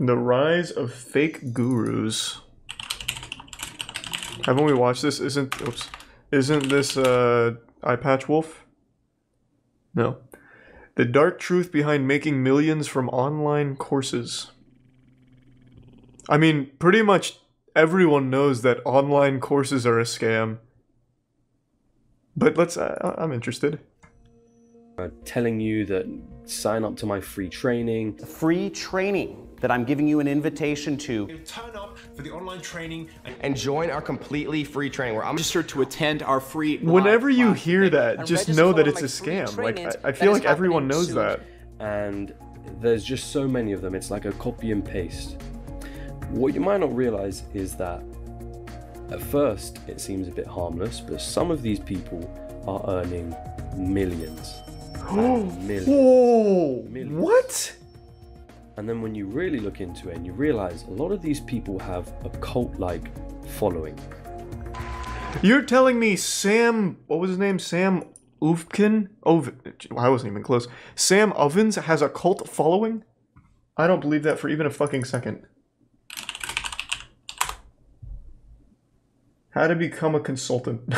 The rise of fake gurus. Haven't we watched this? Isn't this Eye Patch Wolf? No. The dark truth behind making millions from online courses. I mean, pretty much everyone knows that online courses are a scam. But let's, I'm interested. Telling you that sign up to my free training. Free training that I'm giving you an invitation to. Turn up for the online training and join our completely free training where I'm registered to attend our free. Whenever you hear that, just know that it's a scam. Like, I feel like everyone knows that. And there's just so many of them. It's like a copy and paste. What you might not realize is that at first it seems a bit harmless, but some of these people are earning millions. Millions. Whoa! Millions. What? And then when you really look into it and you realize a lot of these people have a cult-like following. You're telling me Sam, what was his name? Sam Ovkin? I wasn't even close. Sam Ovens has a cult following? I don't believe that for even a fucking second. How to become a consultant.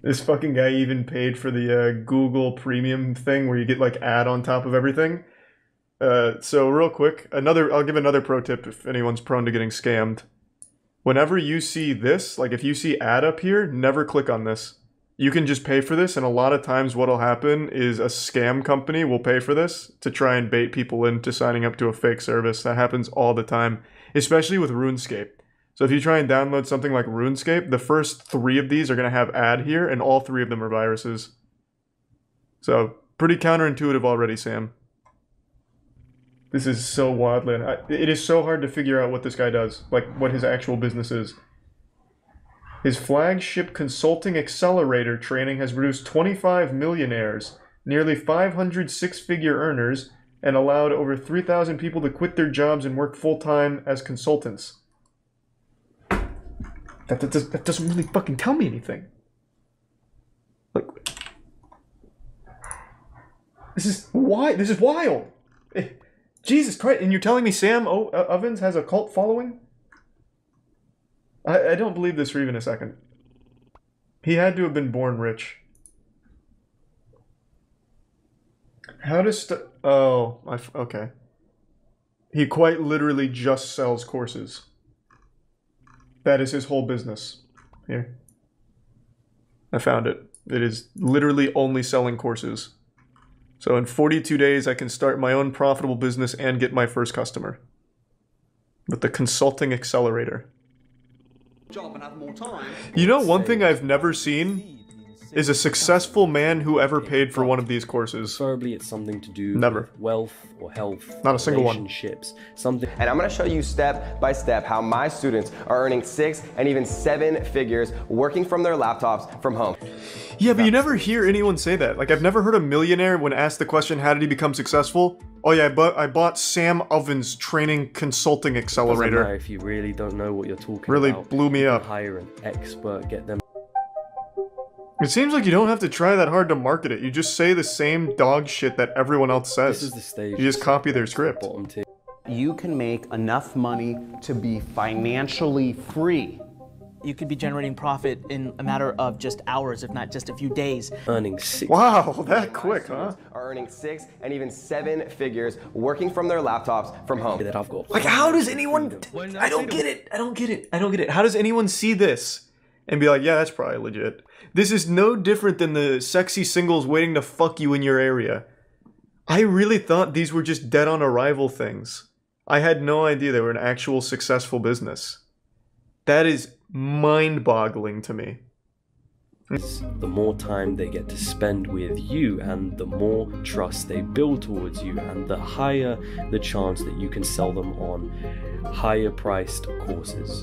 This fucking guy even paid for the Google Premium thing where you get like ad on top of everything. So real quick, I'll give another pro tip if anyone's prone to getting scammed. Whenever you see this, like if you see ad up here, never click on this. You can just pay for this, and a lot of times what'll happen is a scam company will pay for this to try and bait people into signing up to a fake service. That happens all the time, especially with RuneScape. So if you try and download something like RuneScape, the first 3 of these are going to have ad here, and all 3 of them are viruses. So, pretty counterintuitive already, Sam. This is so wildly... it is so hard to figure out what this guy does, like what his actual business is. His flagship consulting accelerator training has produced 25 millionaires, nearly 500 six-figure earners, and allowed over 3,000 people to quit their jobs and work full-time as consultants. That doesn't really fucking tell me anything. Like, this is wild. Jesus Christ! And you're telling me Sam Ovens has a cult following? I don't believe this for even a second. He had to have been born rich. How does okay. He quite literally just sells courses. That is his whole business. Here. I found it. It is literally only selling courses. So in 42 days, I can start my own profitable business and get my first customer. With the consulting accelerator. Job and have more time. You know, one thing I've never seen is a successful man who ever paid for one of these courses. Preferably it's something to do with wealth or health. Not a single one. Relationships. Something. And I'm going to show you step by step how my students are earning 6 and even 7 figures working from their laptops from home. Yeah, but you never hear anyone say that. Like, I've never heard a millionaire, when asked the question, how did he become successful? Oh yeah, I bought Sam Ovens training consulting accelerator. Doesn't matter if you really don't know what you're talking really about. Blew me up. Hire an expert, get them. It seems like you don't have to try that hard to market it. You just say the same dog shit that everyone else says. This is the stage. You just copy their script. You can make enough money to be financially free. You could be generating profit in a matter of just hours, if not just a few days. Earning 6. Wow, that quick, huh? Are earning 6 and even 7 figures working from their laptops from home. That I've got. Like, how does anyone... I don't get it. I don't get it. I don't get it. How does anyone see this and be like, yeah, that's probably legit? This is no different than the sexy singles waiting to fuck you in your area. I really thought these were just dead on arrival things. I had no idea they were an actual successful business. That is mind-boggling to me. The more time they get to spend with you and the more trust they build towards you, and the higher the chance that you can sell them on higher priced courses.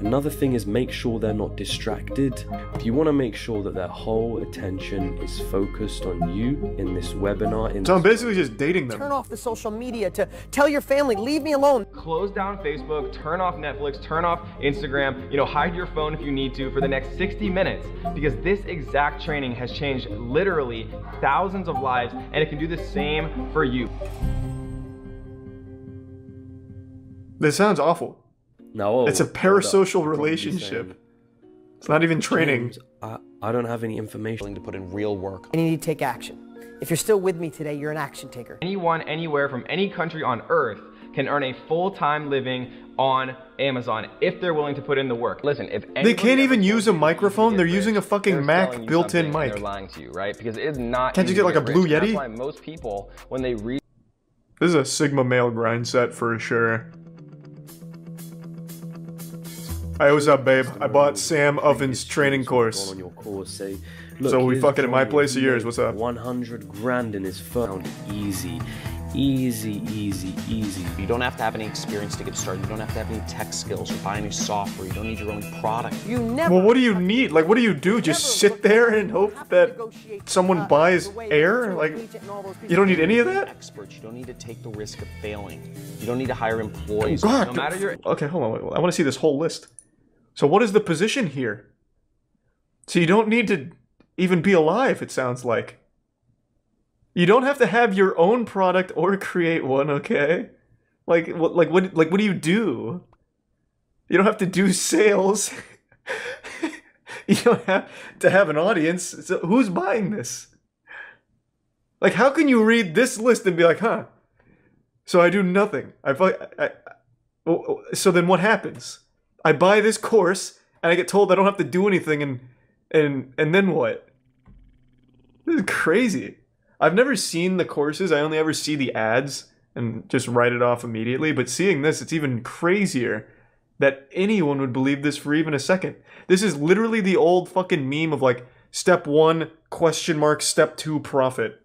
Another thing is, make sure they're not distracted. If you want to make sure that their whole attention is focused on you in this webinar. So I'm basically just dating them. Turn off the social media to tell your family, leave me alone. Close down Facebook, turn off Netflix, turn off Instagram, hide your phone if you need to for the next 60 minutes, because this exact training has changed literally thousands of lives, and it can do the same for you. This sounds awful. No, It's a hold up. parasocial You're probably relationship. saying, It's not even training. James, I don't have any information. To put in real work. And you need to take action. If you're still with me today, you're an action taker. Anyone, anywhere, from any country on earth can earn a full-time living on Amazon if they're willing to put in the work. Listen, if They can't anybody even ever use told a you you microphone. can They're get using a rich, fucking they're Mac selling you built-in something and mic. They're lying to you, right? Because it is not. Can't you easy get to like a rich. Blue And that's Yeti? why most people, when they read. This is a Sigma male grind set for sure. Hey, what's up, babe? I bought Sam Oven's training course. On your course, say, So we here's fucking at my Johnny, place of he yours, made what's up? 100 grand in his phone. Easy. Easy, easy, easy. You don't have to have any experience to get started. You don't have to have any tech skills or buy any software. You don't need your own product. You never. Well, what do you need? Like, what do you do? Just sit there and hope that someone buys air? Like, you don't need any of that? Experts. You don't need to take the risk of failing. You don't need to hire employees. God. No matter your. Okay, hold on. I want to see this whole list. So what is the position here? So you don't need to even be alive, it sounds like. You don't have to have your own product or create one, okay? What do you do? You don't have to do sales. You don't have to have an audience. So who's buying this? Like, how can you read this list and be like, huh? So I do nothing. So then what happens? I buy this course and I get told I don't have to do anything, and then what? This is crazy. I've never seen the courses. I only ever see the ads and just write it off immediately. But seeing this, it's even crazier that anyone would believe this for even a second. This is literally the old fucking meme of like step 1 question mark step 2 profit.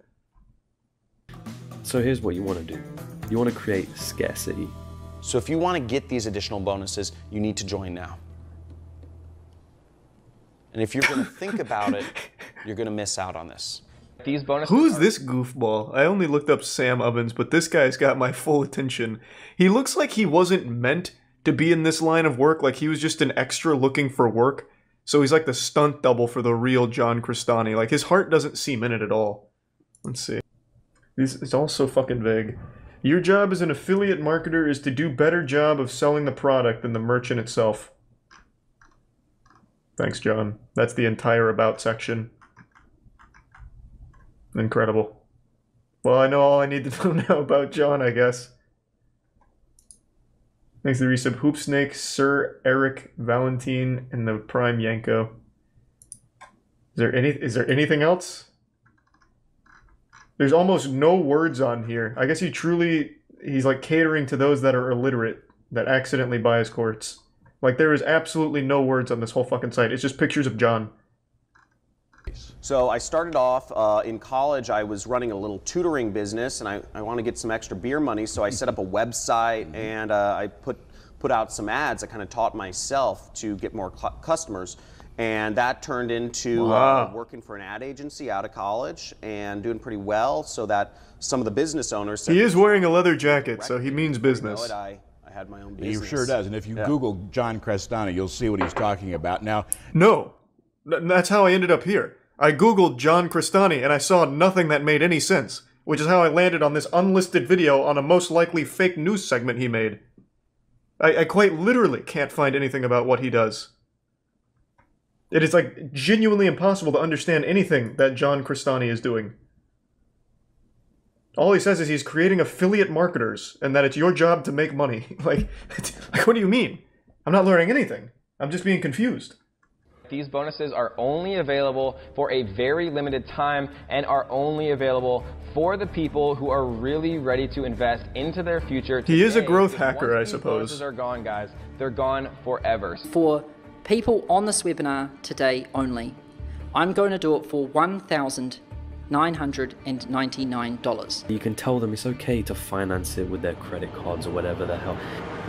So here's what you want to do. You want to create scarcity. So if you want to get these additional bonuses, you need to join now. And if you're going to think about it, you're going to miss out on this. These bonuses. Who's this goofball? I only looked up Sam Ovens, but this guy's got my full attention. He looks like he wasn't meant to be in this line of work, like he was just an extra looking for work. So he's like the stunt double for the real John Crestani. Like, his heart doesn't seem in it at all. Let's see. It's all so fucking vague. Your job as an affiliate marketer is to do better job of selling the product than the merchant itself. Thanks, John. That's the entire about section. Incredible. Well, I know all I need to know now about John, I guess. Thanks to the resub Hoopsnake, Sir Eric Valentine, and the Prime Yanko. Is there anything else? There's almost no words on here. I guess he's like catering to those that are illiterate, that accidentally buy his course. Like, there is absolutely no words on this whole fucking site. It's just pictures of John. So I started off in college. I was running a little tutoring business, and I want to get some extra beer money. So I set up a website, and I put out some ads. I kind of taught myself to get more customers, and that turned into working for an ad agency out of college and doing pretty well. So that some of the business owners said, he is wearing a leather jacket, so he means business. You know it, I had my own business. He sure does. And if you Google John Crestani, you'll see what he's talking about. Now, no, that's how I ended up here. I googled John Crestani and I saw nothing that made any sense, which is how I landed on this unlisted video on a most likely fake news segment he made. I quite literally can't find anything about what he does. It is like genuinely impossible to understand anything that John Crestani is doing. All he says is he's creating affiliate marketers and that it's your job to make money. Like, what do you mean? I'm not learning anything. I'm just being confused. These bonuses are only available for a very limited time and are only available for the people who are really ready to invest into their future today. He is a growth Because hacker, I once these suppose. bonuses are gone, guys. They're gone forever. For people on this webinar today only, I'm going to do it for $1,999. You can tell them it's okay to finance it with their credit cards or whatever the hell.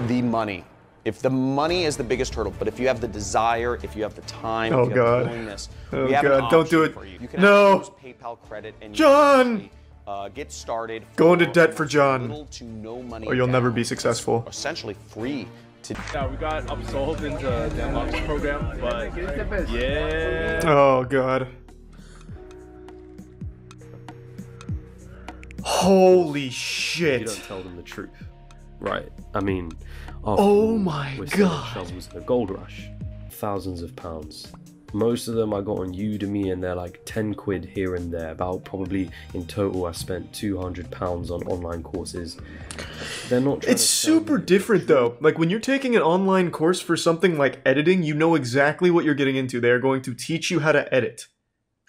The money. If the money is the biggest hurdle, but if you have the desire, if you have the time, Oh, if you have God. the willingness, Oh, we have an God, don't do option it. for you. You can No. actually use PayPal credit and you John! can actually, get started. Go into debt for John, little to no money or you'll never down. be successful. It's essentially free to. Yeah, we got absorbed into the unlocks program, but yeah. Oh, God. Holy shit. You don't tell them the truth. right? I mean, after Oh all, my we're selling God. shovels in a gold rush, thousands of pounds. Most of them I got on Udemy and they're like 10 quid here and there. About probably in total I spent £200 on online courses. They're not trying It's to sell super me. different though. Like when you're taking an online course for something like editing, you know exactly what you're getting into. They are going to teach you how to edit.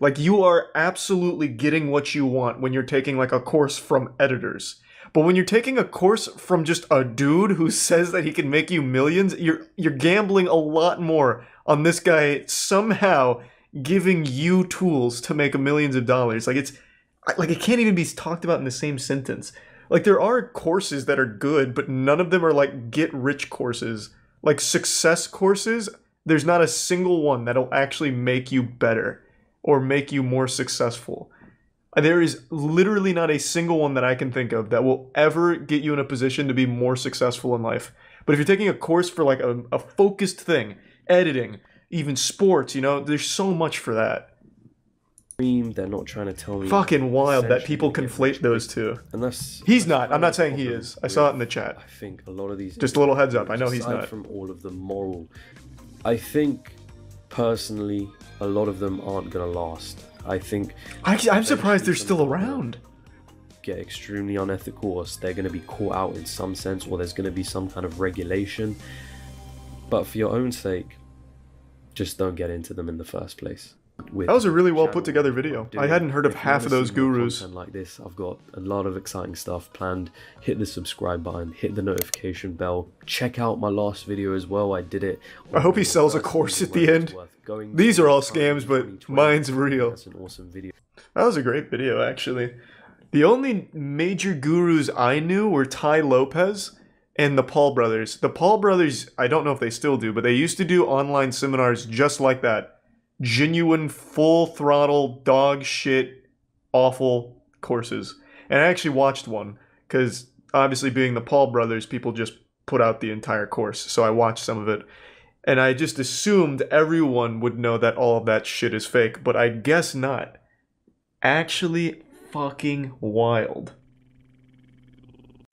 Like you are absolutely getting what you want when you're taking like a course from editors. But when you're taking a course from just a dude who says that he can make you millions, you're gambling a lot more on this guy somehow giving you tools to make millions of dollars. Like it can't even be talked about in the same sentence. Like there are courses that are good, but none of them are like get rich courses. Like success courses, there's not a single one that'll actually make you better or make you more successful. There is literally not a single one that I can think of that will ever get you in a position to be more successful in life. But if you're taking a course for like a focused thing, editing, even sports, you know, there's so much for that. They're not trying to tell me. Fucking wild that essentially people to get conflate rich those quick. two. And that's He's not. I'm kind not of saying the he problem is. I saw it in the with, chat. I think a lot of these. Just a little heads up. I know he's aside not. From all of the moral, I think personally a lot of them aren't gonna last. I think I'm surprised they're eventually still some of them around. Get extremely unethical, or they're going to be caught out in some sense, or there's going to be some kind of regulation. But for your own sake, just don't get into them in the first place. That was a really well put together video. I hadn't heard of half of those gurus. Content like this, I've got a lot of exciting stuff planned. Hit the subscribe button, hit the notification bell. Check out my last video as well. I did it. I hope he sells a course at the end. These are all scams, but mine's real. That's an awesome video. That was a great video, actually. The only major gurus I knew were Ty Lopez and the Paul brothers. The Paul brothers, I don't know if they still do, but they used to do online seminars just like that. Genuine, full throttle, dog shit, awful courses. And I actually watched one, because obviously being the Paul brothers, people just put out the entire course, so I watched some of it. And I just assumed everyone would know that all of that shit is fake, but I guess not. Actually fucking wild.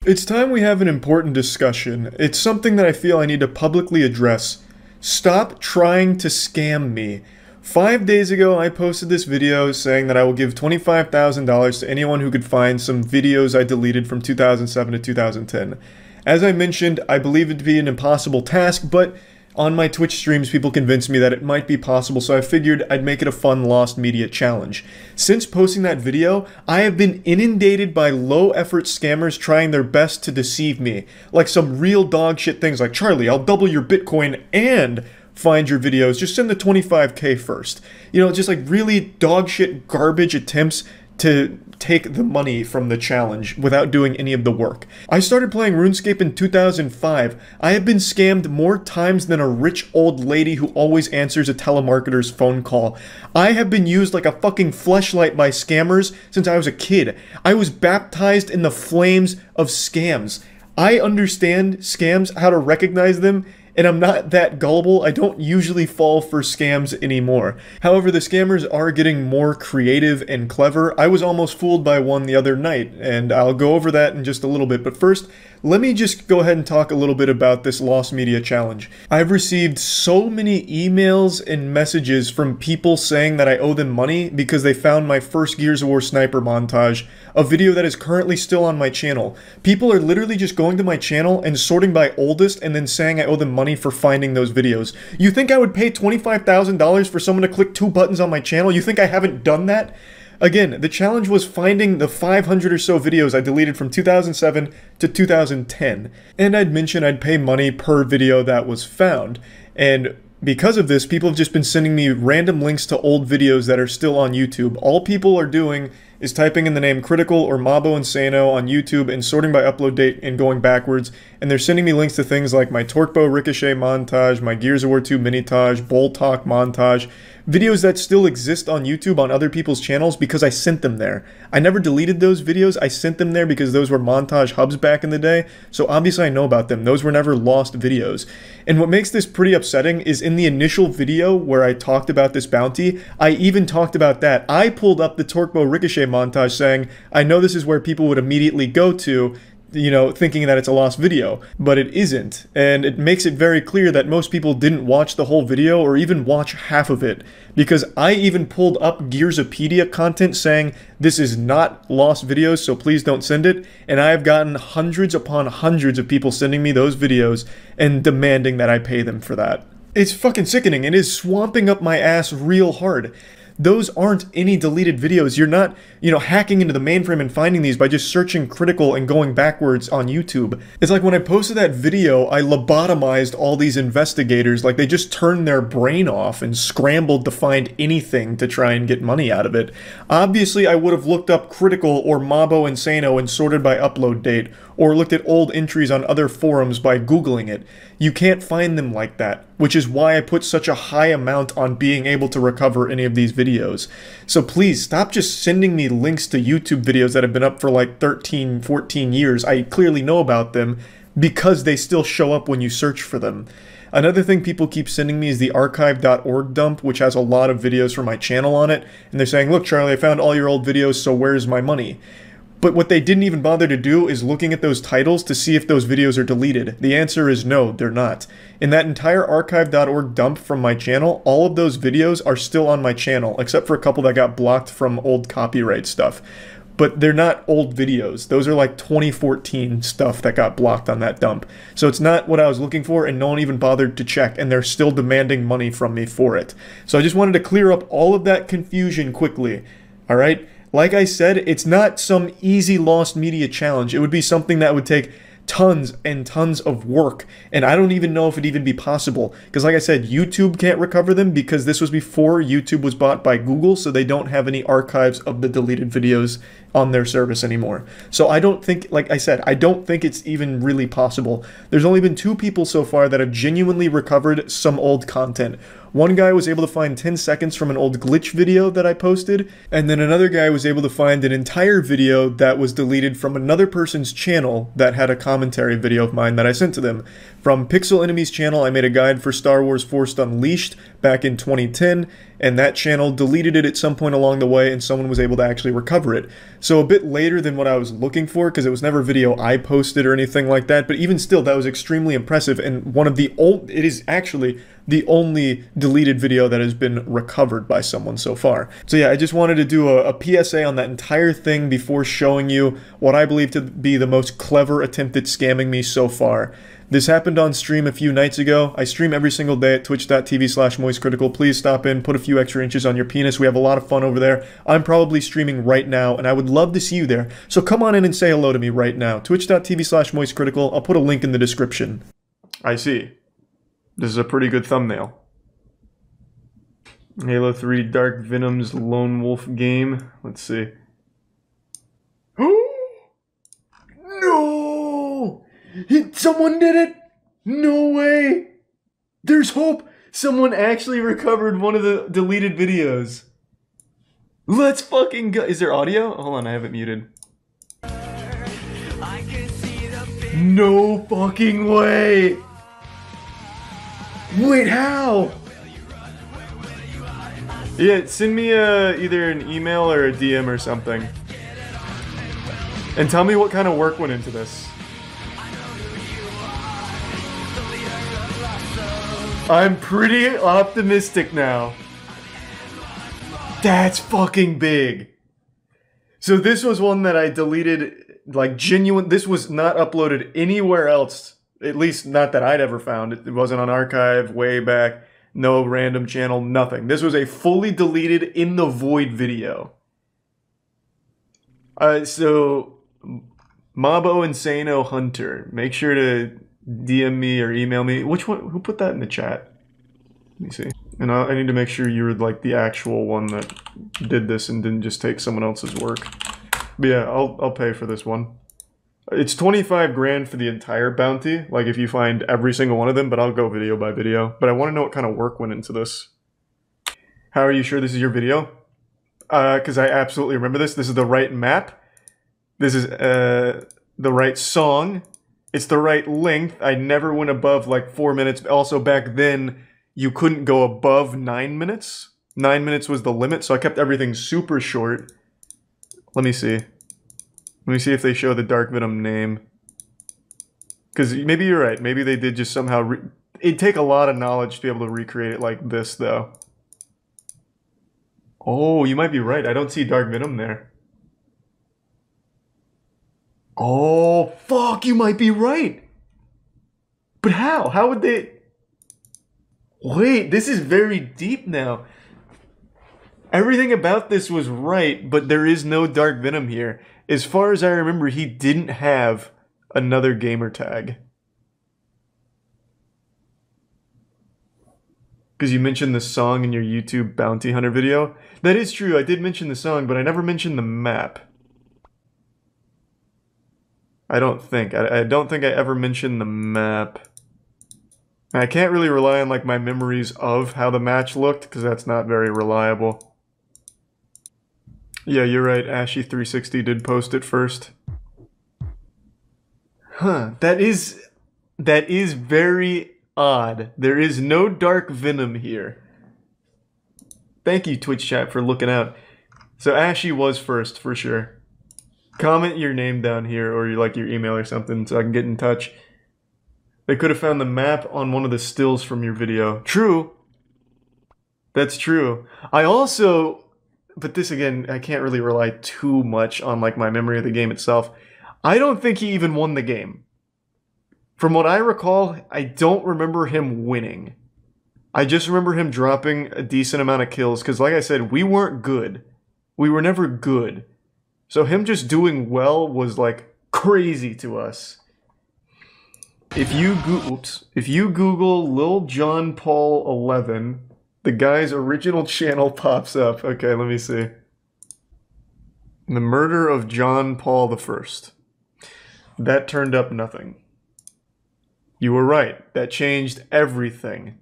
It's time we have an important discussion. It's something that I feel I need to publicly address. Stop trying to scam me. 5 days ago, I posted this video saying that I will give $25,000 to anyone who could find some videos I deleted from 2007 to 2010. As I mentioned, I believe it to be an impossible task, but on my Twitch streams, people convinced me that it might be possible, so I figured I'd make it a fun lost media challenge. Since posting that video, I have been inundated by low-effort scammers trying their best to deceive me. Like some real dog shit things like, Charlie, I'll double your Bitcoin and find your videos, just send the 25K first. You know, just like really dog shit garbage attempts to take the money from the challenge without doing any of the work. I started playing RuneScape in 2005. I have been scammed more times than a rich old lady who always answers a telemarketer's phone call. I have been used like a fucking fleshlight by scammers since I was a kid. I was baptized in the flames of scams. I understand scams, how to recognize them, and I'm not that gullible. I don't usually fall for scams anymore. However, the scammers are getting more creative and clever. I was almost fooled by one the other night, and I'll go over that in just a little bit. But first, let me just go ahead and talk a little bit about this Lost Media Challenge. I've received so many emails and messages from people saying that I owe them money because they found my first Gears of War sniper montage, a video that is currently still on my channel. People are literally just going to my channel and sorting by oldest and then saying I owe them money for finding those videos. You think I would pay $25,000 for someone to click 2 buttons on my channel? You think I haven't done that? Again, the challenge was finding the 500 or so videos I deleted from 2007 to 2010. And I'd mentioned I'd pay money per video that was found. And because of this, people have just been sending me random links to old videos that are still on YouTube. All people are doing is typing in the name Critical or Mabo Insano on YouTube and sorting by upload date and going backwards. And they're sending me links to things like my Torquebow Ricochet montage, my Gears of War 2 mini-tage, Bull Talk montage, videos that still exist on YouTube on other people's channels because I sent them there. I never deleted those videos. I sent them there because those were montage hubs back in the day. So obviously I know about them. Those were never lost videos. And what makes this pretty upsetting is in the initial video where I talked about this bounty, I even talked about that. I pulled up the Torquebow Ricochet montage saying, I know this is where people would immediately go to you know, thinking that it's a lost video, but it isn't. And it makes it very clear that most people didn't watch the whole video or even watch half of it, because I even pulled up Gearsopedia content saying this is not lost videos, so please don't send it. And I have gotten hundreds upon hundreds of people sending me those videos and demanding that I pay them for that. It's fucking sickening. It is swamping up my ass real hard. Those aren't any deleted videos. You're not, you know, hacking into the mainframe and finding these by just searching critical and going backwards on YouTube. It's like when I posted that video, I lobotomized all these investigators. Like, they just turned their brain off and scrambled to find anything to try and get money out of it. Obviously, I would have looked up critical or Mabo Insano and sorted by upload date, or looked at old entries on other forums by Googling it. You can't find them like that, which is why I put such a high amount on being able to recover any of these videos. So please, stop just sending me links to YouTube videos that have been up for like 13, 14 years. I clearly know about them because they still show up when you search for them. Another thing people keep sending me is the archive.org dump, which has a lot of videos from my channel on it. And they're saying, look, Charlie, I found all your old videos, so where's my money? But what they didn't even bother to do is looking at those titles to see if those videos are deleted. The answer is no, they're not. In that entire archive.org dump from my channel, all of those videos are still on my channel, except for a couple that got blocked from old copyright stuff. But they're not old videos. Those are like 2014 stuff that got blocked on that dump. So it's not what I was looking for, and no one even bothered to check, and they're still demanding money from me for it. So I just wanted to clear up all of that confusion quickly, alright? Like I said, it's not some easy lost media challenge. It would be something that would take tons and tons of work, and I don't even know if it'd even be possible, because like I said, YouTube can't recover them because this was before YouTube was bought by Google, so they don't have any archives of the deleted videos on their service anymore. So I don't think, like I said, I don't think it's even really possible. There's only been 2 people so far that have genuinely recovered some old content. One guy was able to find 10 seconds from an old glitch video that I posted, and then another guy was able to find an entire video that was deleted from another person's channel that had a commentary video of mine that I sent to them. From Pixel Enemy's channel, I made a guide for Star Wars Force Unleashed back in 2010, and that channel deleted it at some point along the way, and someone was able to actually recover it. So a bit later than what I was looking for, because it was never a video I posted or anything like that, but even still, that was extremely impressive, and one of the it is actually the only deleted video that has been recovered by someone so far. So yeah, I just wanted to do a PSA on that entire thing before showing you what I believe to be the most clever attempt at scamming me so far. This happened on stream a few nights ago. I stream every single day at twitch.tv/moistcritical. Please stop in, put a few extra inches on your penis. We have a lot of fun over there. I'm probably streaming right now, and I would love to see you there. So come on in and say hello to me right now. Twitch.tv/moistcritical. I'll put a link in the description. I see. This is a pretty good thumbnail. Halo 3 Dark Venom's Lone Wolf game. Let's see. No! Someone did it! No way! There's hope! Someone actually recovered one of the deleted videos. Let's fucking go! Is there audio? Hold on, I have it muted. No fucking way! Wait, how? Yeah, send me either an email or a DM or something. And tell me what kind of work went into this. I'm pretty optimistic now. That's fucking big. So this was one that I deleted, like genuine, this was not uploaded anywhere else. At least not that I'd ever found. It wasn't on archive way back. No random channel, nothing. This was a fully deleted in the void video. So Mabo Insano Hunter. Make sure to DM me or email me. Which one? Who put that in the chat? Let me see. And I need to make sure you're like the actual one that did this and didn't just take someone else's work. But yeah, I'll pay for this one. It's 25 grand for the entire bounty, like if you find every single one of them, but I'll go video by video. But I want to know what kind of work went into this. How are you sure this is your video? Because I absolutely remember this. This is the right map. This is the right song. It's the right length. I never went above like 4 minutes. Also back then, you couldn't go above 9 minutes. 9 minutes was the limit, so I kept everything super short. Let me see. Let me see if they show the Dark Venom name. Because maybe you're right. Maybe they did just somehow... It'd take a lot of knowledge to be able to recreate it like this, though. Oh, you might be right. I don't see Dark Venom there. Oh, fuck, you might be right. But how? How would they... Wait, this is very deep now. Everything about this was right, but there is no Dark Venom here. As far as I remember, he didn't have another gamer tag. Because you mentioned the song in your YouTube Bounty Hunter video. That is true, I did mention the song, but I never mentioned the map. I don't think. I don't think I ever mentioned the map. I can't really rely on like my memories of how the match looked, because that's not very reliable. Yeah, you're right, Ashy360 did post it first. Huh, that is very odd. There is no Dark Venom here. Thank you, Twitch chat, for looking out. So Ashy was first, for sure. Comment your name down here, or like your email or something, so I can get in touch. They could have found the map on one of the stills from your video. True. That's true. I also... But this, again, I can't really rely too much on like my memory of the game itself. I don't think he even won the game. From what I recall, I don't remember him winning. I just remember him dropping a decent amount of kills, because like I said, we weren't good. We were never good. So him just doing well was like crazy to us. If you Google Lil John Paul 11, the guy's original channel pops up. Okay, let me see. The murder of John Paul I. That turned up nothing. You were right. That changed everything.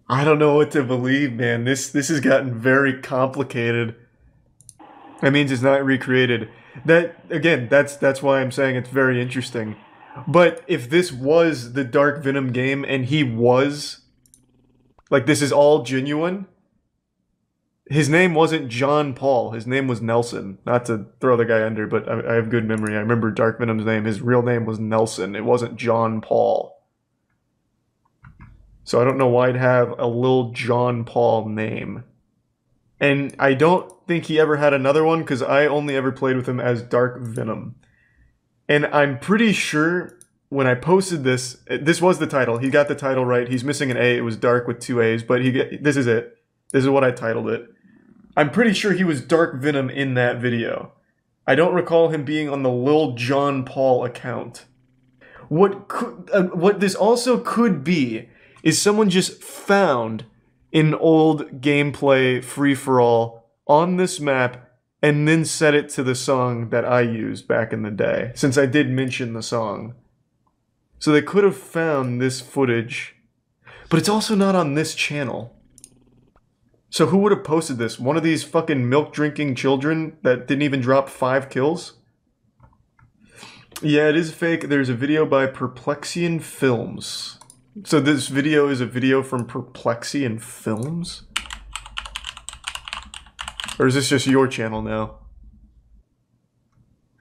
I don't know what to believe, man. This has gotten very complicated. That means it's not recreated. That, again, that's why I'm saying it's very interesting. But if this was the Dark Venom game and he was, like, this is all genuine, his name wasn't John Paul. His name was Nelson. Not to throw the guy under, but I have good memory. I remember Dark Venom's name. His real name was Nelson. It wasn't John Paul. So I don't know why I'd have a Lil John Paul name. And I don't think he ever had another one, because I only ever played with him as Dark Venom. And I'm pretty sure when I posted this, this was the title. He got the title right. He's missing an A. It was Dark with 2 A's, but this is it. This is what I titled it. I'm pretty sure he was Dark Venom in that video. I don't recall him being on the Lil John Paul account. What this also could be is someone just found an old gameplay free-for-all on this map and then set it to the song that I used back in the day, since I did mention the song. So they could have found this footage, but it's also not on this channel. So who would have posted this? One of these fucking milk-drinking children that didn't even drop 5 kills? Yeah, it is fake. There's a video by Perplexian Films. So this video is a video from Perplexian Films? Or is this just your channel now?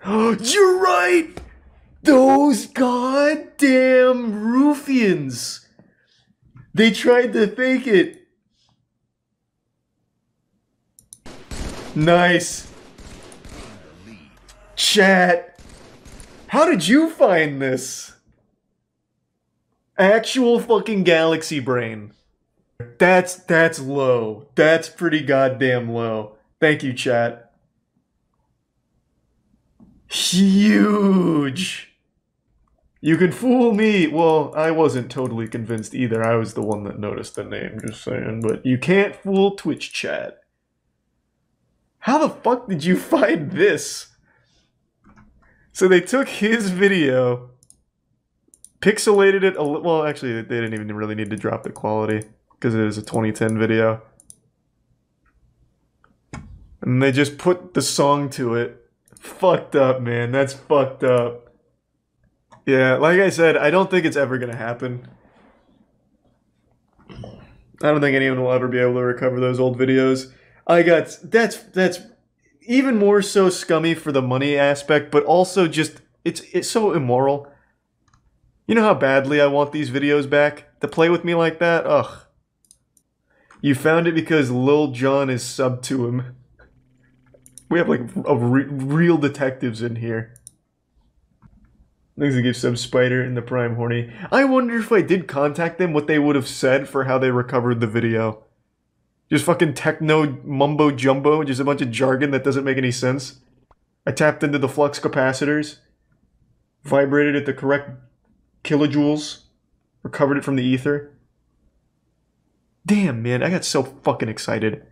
You're right! Those goddamn ruffians! They tried to fake it. Nice. Chat. How did you find this? Actual fucking galaxy brain. That's low. That's pretty goddamn low. Thank you, chat. Huge. You can fool me. Well, I wasn't totally convinced either. I was the one that noticed the name, just saying. But you can't fool Twitch chat. How the fuck did you find this? So they took his video, pixelated it a little. Well, actually, they didn't even really need to drop the quality because it was a 2010 video. And they just put the song to it. Fucked up, man. That's fucked up. Yeah, like I said, I don't think it's ever gonna happen. I don't think anyone will ever be able to recover those old videos. That's even more so scummy for the money aspect, but also just, it's so immoral. You know how badly I want these videos back? To play with me like that? Ugh. You found it because Lil Jon is subbed to him. We have like real detectives in here. Thanks to give sub Spider and the Prime Horny. I wonder if I did contact them, what they would have said for how they recovered the video. Just fucking techno mumbo jumbo, just a bunch of jargon that doesn't make any sense. I tapped into the flux capacitors, vibrated at the correct kilojoules, recovered it from the ether. Damn, man, I got so fucking excited.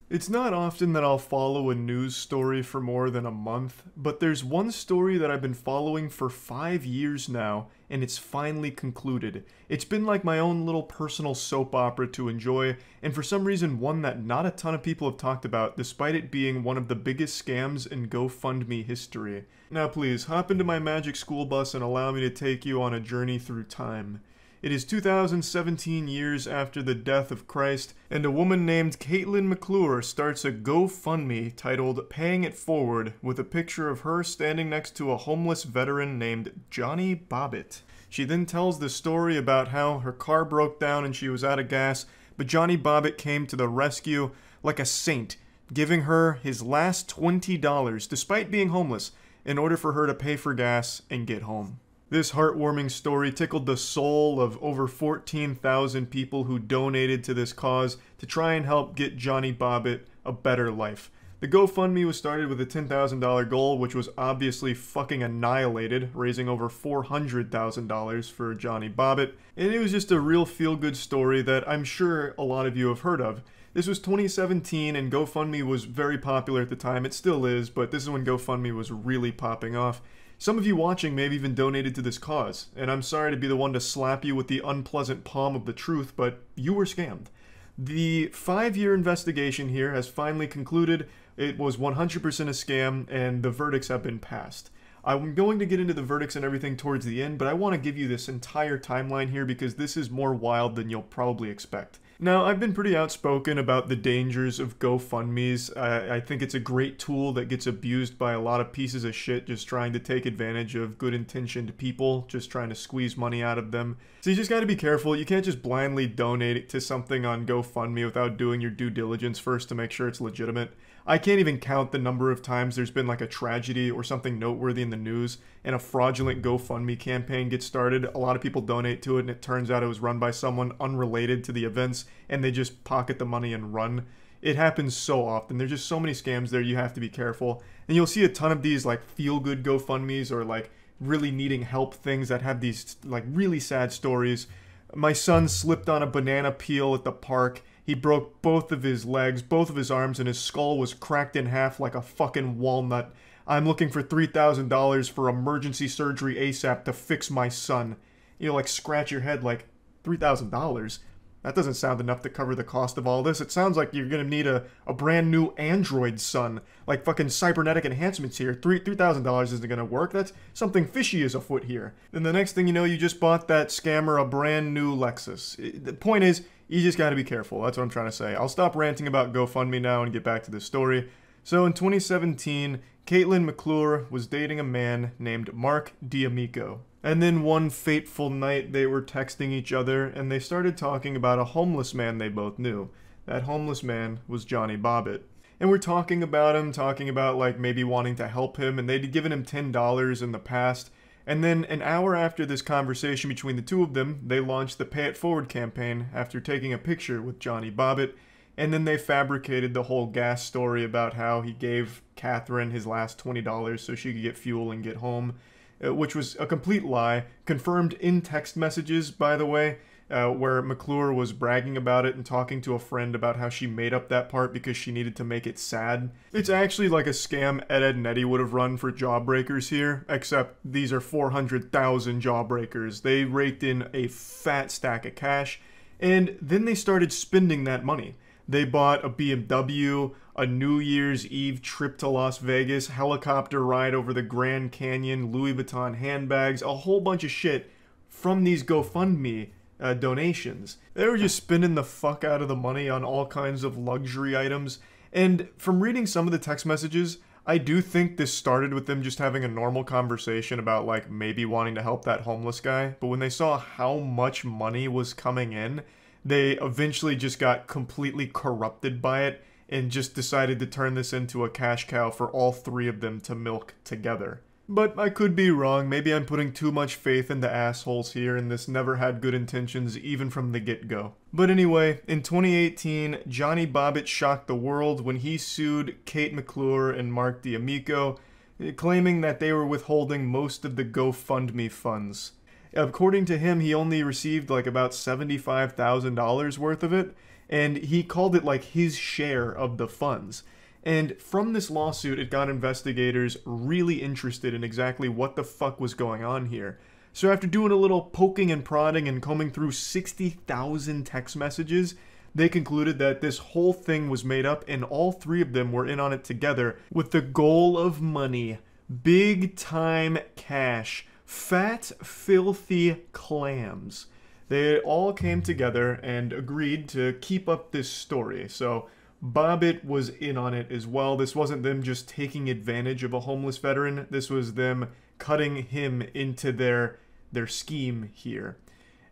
It's not often that I'll follow a news story for more than a month, but there's one story that I've been following for 5 years now, and it's finally concluded. It's been like my own little personal soap opera to enjoy, and for some reason one that not a ton of people have talked about, despite it being one of the biggest scams in GoFundMe history. Now please, hop into my magic school bus and allow me to take you on a journey through time. It is 2017 years after the death of Christ, and a woman named Caitlin McClure starts a GoFundMe titled Paying It Forward with a picture of her standing next to a homeless veteran named Johnny Bobbitt. She then tells the story about how her car broke down and she was out of gas, but Johnny Bobbitt came to the rescue like a saint, giving her his last $20 despite being homeless in order for her to pay for gas and get home. This heartwarming story tickled the soul of over 14,000 people who donated to this cause to try and help get Johnny Bobbitt a better life. The GoFundMe was started with a $10,000 goal, which was obviously fucking annihilated, raising over $400,000 for Johnny Bobbitt, and it was just a real feel-good story that I'm sure a lot of you have heard of. This was 2017 and GoFundMe was very popular at the time. It still is, but this is when GoFundMe was really popping off. Some of you watching may have even donated to this cause, and I'm sorry to be the one to slap you with the unpleasant palm of the truth, but you were scammed. The 5-year investigation here has finally concluded. It was 100% a scam, and the verdicts have been passed. I'm going to get into the verdicts and everything towards the end, but I want to give you this entire timeline here because this is more wild than you'll probably expect. Now, I've been pretty outspoken about the dangers of GoFundMes. I think it's a great tool that gets abused by a lot of pieces of shit just trying to take advantage of good-intentioned people, just trying to squeeze money out of them. So you just gotta be careful. You can't just blindly donate to something on GoFundMe without doing your due diligence first to make sure it's legitimate. I can't even count the number of times there's been like a tragedy or something noteworthy in the news and a fraudulent GoFundMe campaign gets started. A lot of people donate to it and it turns out it was run by someone unrelated to the events and they just pocket the money and run. It happens so often. There's just so many scams there, you have to be careful. And you'll see a ton of these like feel-good GoFundMes or like really needing help things that have these like really sad stories. My son slipped on a banana peel at the park. He broke both of his legs, both of his arms, and his skull was cracked in half like a fucking walnut. I'm looking for $3,000 for emergency surgery ASAP to fix my son. You know, like scratch your head like, $3,000? That doesn't sound enough to cover the cost of all this. It sounds like you're gonna need a brand new Android son. Like fucking cybernetic enhancements here. $3,000 isn't gonna work. That's something fishy is afoot here. Then the next thing you know, you just bought that scammer a brand new Lexus. The point is, you just gotta be careful. That's what I'm trying to say. I'll stop ranting about GoFundMe now and get back to this story. So in 2017, Caitlin McClure was dating a man named Mark D'Amico. And then one fateful night they were texting each other and they started talking about a homeless man they both knew. That homeless man was Johnny Bobbitt. And we're talking about him, talking about like maybe wanting to help him, and they'd given him $10 in the past. And then an hour after this conversation between the two of them, they launched the Pay It Forward campaign after taking a picture with Johnny Bobbitt. And then they fabricated the whole gas story about how he gave Catherine his last $20 so she could get fuel and get home, which was a complete lie, confirmed in text messages, by the way, where McClure was bragging about it and talking to a friend about how she made up that part because she needed to make it sad. It's actually like a scam Ed and Eddie would have run for jawbreakers here, except these are 400,000 jawbreakers. They raked in a fat stack of cash, and then they started spending that money. They bought a BMW, a New Year's Eve trip to Las Vegas, helicopter ride over the Grand Canyon, Louis Vuitton handbags, a whole bunch of shit from these GoFundMe donations. They were just spending the fuck out of the money on all kinds of luxury items. And from reading some of the text messages, I do think this started with them just having a normal conversation about like maybe wanting to help that homeless guy. But when they saw how much money was coming in, they eventually just got completely corrupted by it and just decided to turn this into a cash cow for all three of them to milk together. But I could be wrong. Maybe I'm putting too much faith into assholes here, and this never had good intentions even from the get-go. But anyway, in 2018, Johnny Bobbitt shocked the world when he sued Kate McClure and Mark D'Amico, claiming that they were withholding most of the GoFundMe funds. According to him, he only received like about $75,000 worth of it, and he called it like his share of the funds. And from this lawsuit, it got investigators really interested in exactly what the fuck was going on here. So after doing a little poking and prodding and combing through 60,000 text messages, they concluded that this whole thing was made up and all three of them were in on it together with the goal of money. Big time cash. Fat, filthy clams. They all came together and agreed to keep up this story. So Bobbitt was in on it as well. This wasn't them just taking advantage of a homeless veteran. This was them cutting him into their scheme here.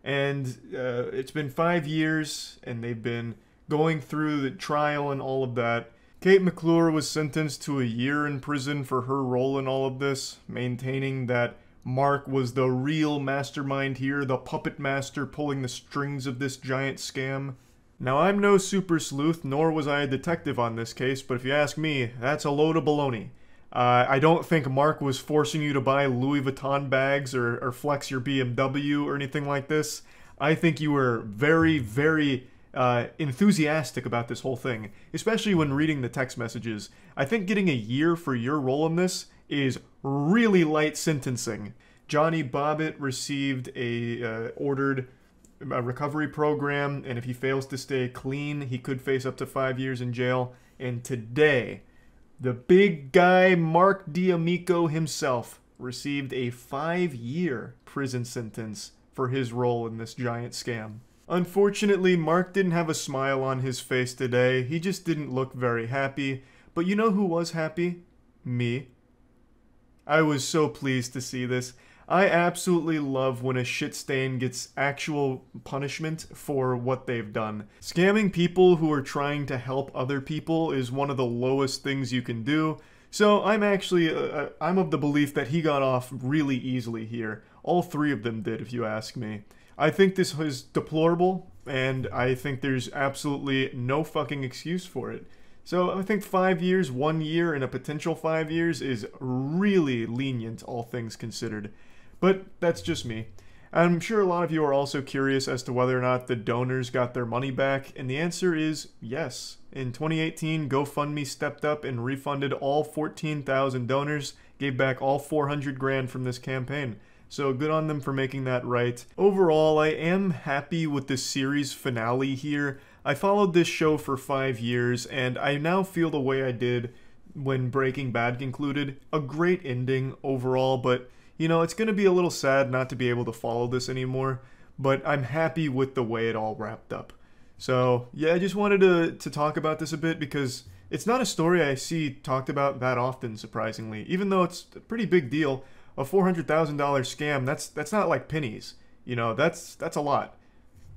And it's been 5 years, and they've been going through the trial and all of that. Kate McClure was sentenced to a year in prison for her role in all of this, maintaining that Mark was the real mastermind here, the puppet master pulling the strings of this giant scam. Now, I'm no super sleuth, nor was I a detective on this case, but if you ask me, that's a load of baloney. I don't think Mark was forcing you to buy Louis Vuitton bags or flex your BMW or anything like this. I think you were very, very enthusiastic about this whole thing, especially when reading the text messages. I think getting a year for your role in this is really light sentencing. Johnny Bobbitt received a recovery program, and if he fails to stay clean, he could face up to 5 years in jail. And today, the big guy Mark D'Amico himself received a 5-year prison sentence for his role in this giant scam. Unfortunately, Mark didn't have a smile on his face today. He just didn't look very happy. But you know who was happy? Me. I was so pleased to see this. I absolutely love when a shit stain gets actual punishment for what they've done. Scamming people who are trying to help other people is one of the lowest things you can do. So I'm actually, I'm of the belief that he got off really easily here. All three of them did, if you ask me. I think this is deplorable, and I think there's absolutely no fucking excuse for it. So I think 5 years, 1 year, and a potential 5 years is really lenient, all things considered. But that's just me. I'm sure a lot of you are also curious as to whether or not the donors got their money back, and the answer is yes. In 2018, GoFundMe stepped up and refunded all 14,000 donors, gave back all 400 grand from this campaign. So good on them for making that right. Overall, I am happy with the series finale here. I followed this show for 5 years, and I now feel the way I did when Breaking Bad concluded. A great ending overall, but you know, it's going to be a little sad not to be able to follow this anymore, but I'm happy with the way it all wrapped up. So, yeah, I just wanted to talk about this a bit because it's not a story I see talked about that often, surprisingly. Even though it's a pretty big deal, a $400,000 scam, that's not like pennies. You know, that's a lot.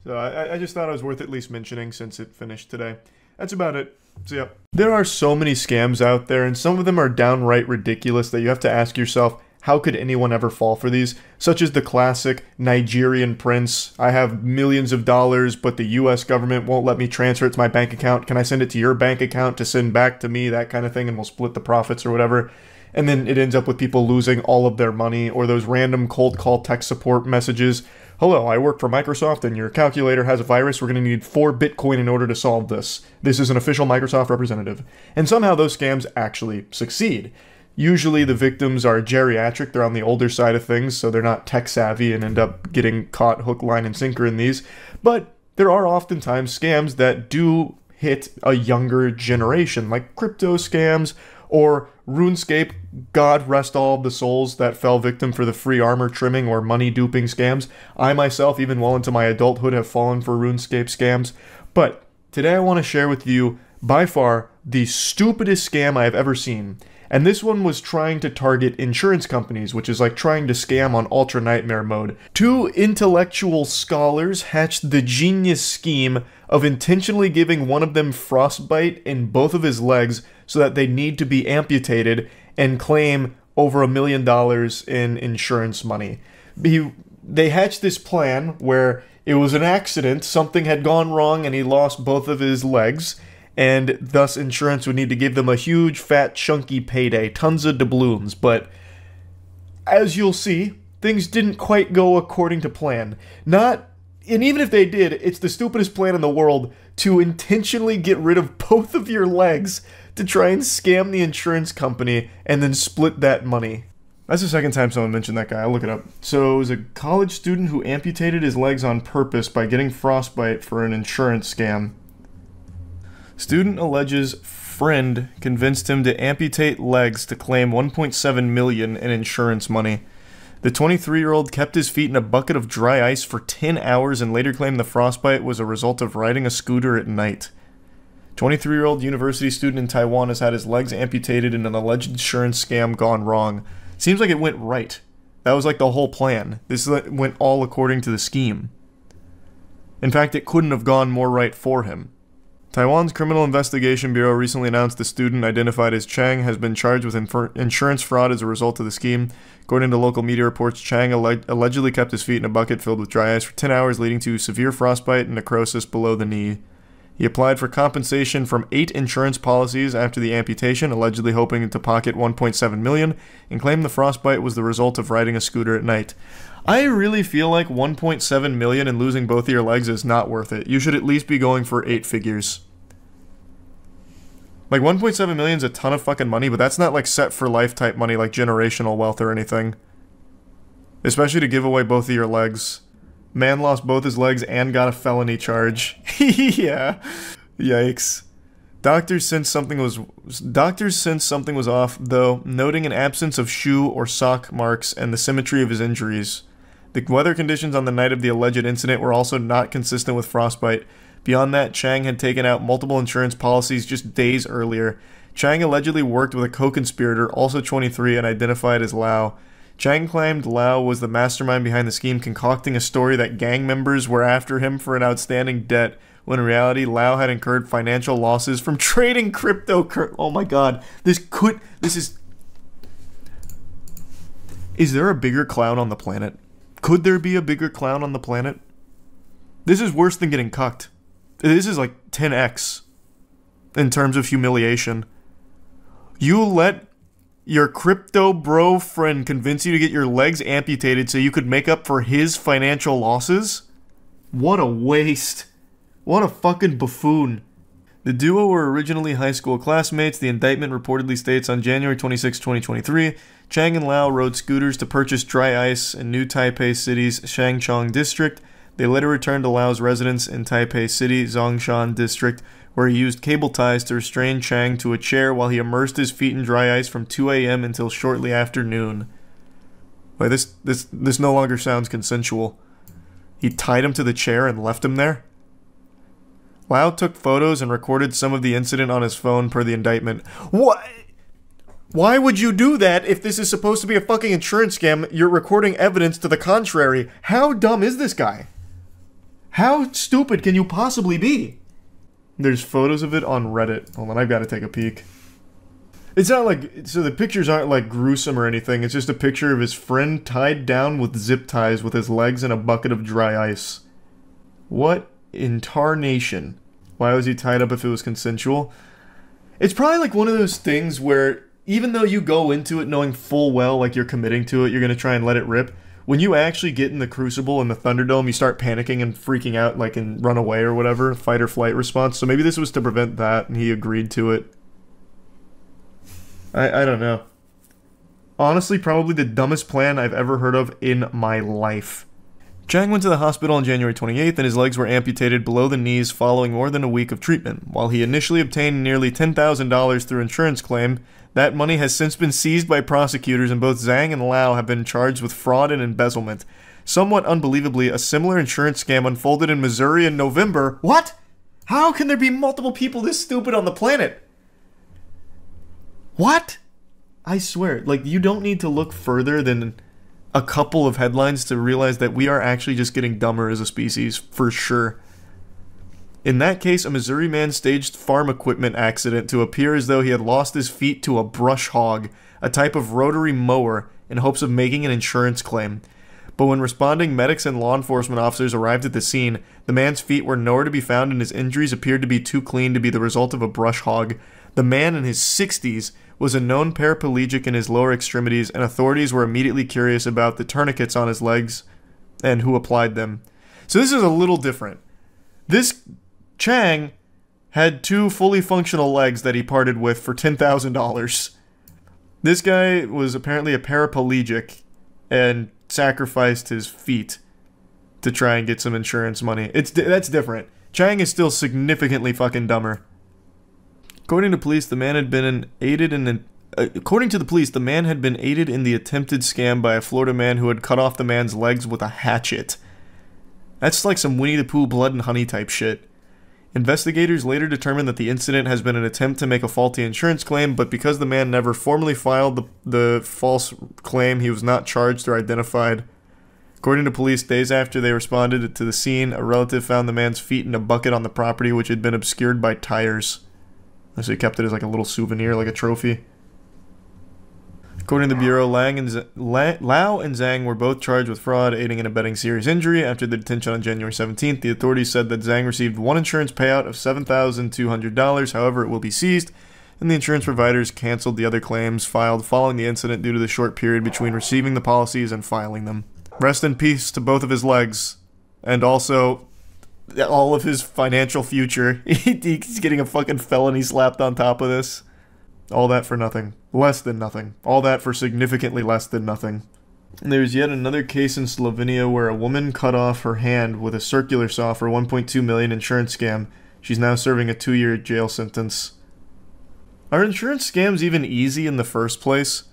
So I just thought it was worth at least mentioning since it finished today. That's about it. So, yeah. There are so many scams out there, and some of them are downright ridiculous that you have to ask yourself, how could anyone ever fall for these? Such as the classic Nigerian prince. I have millions of dollars, but the US government won't let me transfer it to my bank account. Can I send it to your bank account to send back to me? That kind of thing, and we'll split the profits or whatever. And then it ends up with people losing all of their money, or those random cold call tech support messages. Hello, I work for Microsoft and your calculator has a virus. We're going to need 4 Bitcoin in order to solve this. This is an official Microsoft representative. And somehow those scams actually succeed. Usually the victims are geriatric, they're on the older side of things, so they're not tech savvy and end up getting caught hook, line, and sinker in these. But there are oftentimes scams that do hit a younger generation, like crypto scams or RuneScape. God rest all the souls that fell victim for the free armor trimming or money duping scams. I myself, even well into my adulthood, have fallen for RuneScape scams. But today I want to share with you, by far, the stupidest scam I've ever seen. And this one was trying to target insurance companies, which is like trying to scam on ultra nightmare mode. Two intellectual scholars hatched the genius scheme of intentionally giving one of them frostbite in both of his legs so that they need to be amputated and claim over $1 million in insurance money. They hatched this plan where it was an accident, something had gone wrong and he lost both of his legs, and thus insurance would need to give them a huge, fat, chunky payday, tons of doubloons. But as you'll see, things didn't quite go according to plan. And even if they did, it's the stupidest plan in the world to intentionally get rid of both of your legs to try and scam the insurance company and then split that money. That's the second time someone mentioned that guy. I'll look it up. So it was a college student who amputated his legs on purpose by getting frostbite for an insurance scam. Student alleges friend convinced him to amputate legs to claim $1.7 million in insurance money. The 23-year-old kept his feet in a bucket of dry ice for 10 hours and later claimed the frostbite was a result of riding a scooter at night. 23-year-old university student in Taiwan has had his legs amputated in an alleged insurance scam gone wrong. Seems like it went right. That was like the whole plan. This went all according to the scheme. In fact, it couldn't have gone more right for him. Taiwan's Criminal Investigation Bureau recently announced the student, identified as Chang, has been charged with insurance fraud as a result of the scheme. According to local media reports, Chang allegedly kept his feet in a bucket filled with dry ice for 10 hours, leading to severe frostbite and necrosis below the knee. He applied for compensation from 8 insurance policies after the amputation, allegedly hoping to pocket $1.7 million, and claimed the frostbite was the result of riding a scooter at night. I really feel like $1.7 million and losing both of your legs is not worth it. You should at least be going for 8 figures. Like, $1.7 million is a ton of fucking money, but that's not like set for life type money like generational wealth or anything. Especially to give away both of your legs. Man lost both his legs and got a felony charge. Yeah. Yikes. Doctors since something was off, though, noting an absence of shoe or sock marks and the symmetry of his injuries. The weather conditions on the night of the alleged incident were also not consistent with frostbite. Beyond that, Chang had taken out multiple insurance policies just days earlier. Chang allegedly worked with a co-conspirator, also 23, and identified as Lau. Chang claimed Lau was the mastermind behind the scheme, concocting a story that gang members were after him for an outstanding debt, when in reality, Lau had incurred financial losses from trading cryptocurrency. Oh my god. Is there a bigger clown on the planet? Could there be a bigger clown on the planet? This is worse than getting cucked. This is like 10x in terms of humiliation. You let your crypto bro friend convince you to get your legs amputated so you could make up for his financial losses? What a waste. What a fucking buffoon. The duo were originally high school classmates. The indictment reportedly states on January 26, 2023, Chang and Lau rode scooters to purchase dry ice in New Taipei City's Shangchong district. They later returned to Lau's residence in Taipei City, Zhongshan district, where he used cable ties to restrain Chang to a chair while he immersed his feet in dry ice from 2 a.m. until shortly after noon. Wait, this no longer sounds consensual. He tied him to the chair and left him there? Lau took photos and recorded some of the incident on his phone per the indictment. What? Why would you do that if this is supposed to be a fucking insurance scam? You're recording evidence to the contrary. How dumb is this guy? How stupid can you possibly be? There's photos of it on Reddit. Hold on, I've got to take a peek. It's not like, so the pictures aren't like gruesome or anything. It's just a picture of his friend tied down with zip ties with his legs in a bucket of dry ice. What in tarnation? Why was he tied up if it was consensual? It's probably like one of those things where even though you go into it knowing full well like you're committing to it, you're going to try and let it rip. When you actually get in the Crucible in the Thunderdome, you start panicking and freaking out, like, and run away or whatever, fight or flight response. So maybe this was to prevent that, and he agreed to it. I don't know. Honestly, probably the dumbest plan I've ever heard of in my life. Chang went to the hospital on January 28th, and his legs were amputated below the knees following more than a week of treatment. While he initially obtained nearly $10,000 through insurance claim, that money has since been seized by prosecutors, and both Zhang and Lau have been charged with fraud and embezzlement. Somewhat unbelievably, a similar insurance scam unfolded in Missouri in November. What? How can there be multiple people this stupid on the planet? What? I swear, like, you don't need to look further than a couple of headlines to realize that we are actually just getting dumber as a species, for sure. In that case, a Missouri man staged farm equipment accident to appear as though he had lost his feet to a brush hog, a type of rotary mower, in hopes of making an insurance claim. But when responding medics and law enforcement officers arrived at the scene, the man's feet were nowhere to be found and his injuries appeared to be too clean to be the result of a brush hog. The man in his 60s was a known paraplegic in his lower extremities, and authorities were immediately curious about the tourniquets on his legs and who applied them. So this is a little different. This Chang had 2 fully functional legs that he parted with for $10,000. This guy was apparently a paraplegic and sacrificed his feet to try and get some insurance money. That's different. Chang is still significantly fucking dumber. According to police, the man had been aided in the attempted scam by a Florida man who had cut off the man's legs with a hatchet. That's like some Winnie the Pooh blood and honey type shit. Investigators later determined that the incident has been an attempt to make a faulty insurance claim, but because the man never formally filed the false claim, he was not charged or identified. According to police, days after they responded to the scene, a relative found the man's feet in a bucket on the property which had been obscured by tires. So he kept it as like a little souvenir, like a trophy. According to the Bureau, Lau and Zhang were both charged with fraud, aiding and abetting serious injury. After the detention on January 17th, the authorities said that Zhang received one insurance payout of $7,200. However, it will be seized, and the insurance providers canceled the other claims filed following the incident due to the short period between receiving the policies and filing them. Rest in peace to both of his legs, and also all of his financial future. He's getting a fucking felony slapped on top of this. All that for nothing. Less than nothing. All that for significantly less than nothing. And there's yet another case in Slovenia where a woman cut off her hand with a circular saw for $1.2 million insurance scam. She's now serving a 2-year jail sentence. Are insurance scams even easy in the first place?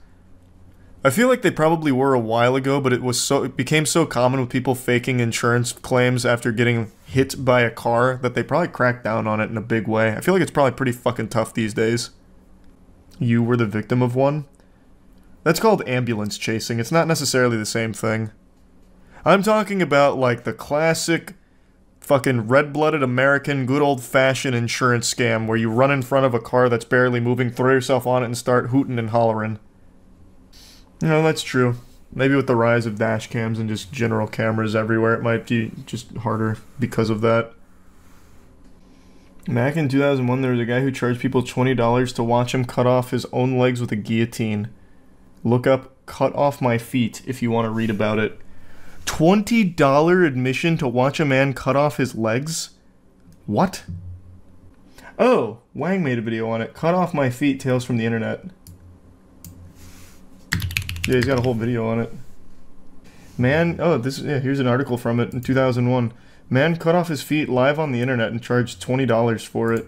I feel like they probably were a while ago, but it became so common with people faking insurance claims after getting hit by a car that they probably cracked down on it in a big way. I feel like it's probably pretty fucking tough these days. You were the victim of one? That's called ambulance chasing. It's not necessarily the same thing. I'm talking about like the classic fucking red-blooded American good old-fashioned insurance scam where you run in front of a car that's barely moving, throw yourself on it, and start hooting and hollering. You know, that's true. Maybe with the rise of dash cams and just general cameras everywhere, it might be just harder because of that. Back in 2001, there was a guy who charged people $20 to watch him cut off his own legs with a guillotine. Look up "Cut Off My Feet" if you want to read about it. $20 admission to watch a man cut off his legs? What? Oh, Wang made a video on it. "Cut Off My Feet, Tales from the Internet." Yeah, he's got a whole video on it. Man, here's an article from it in 2001. Man cut off his feet live on the internet and charged $20 for it.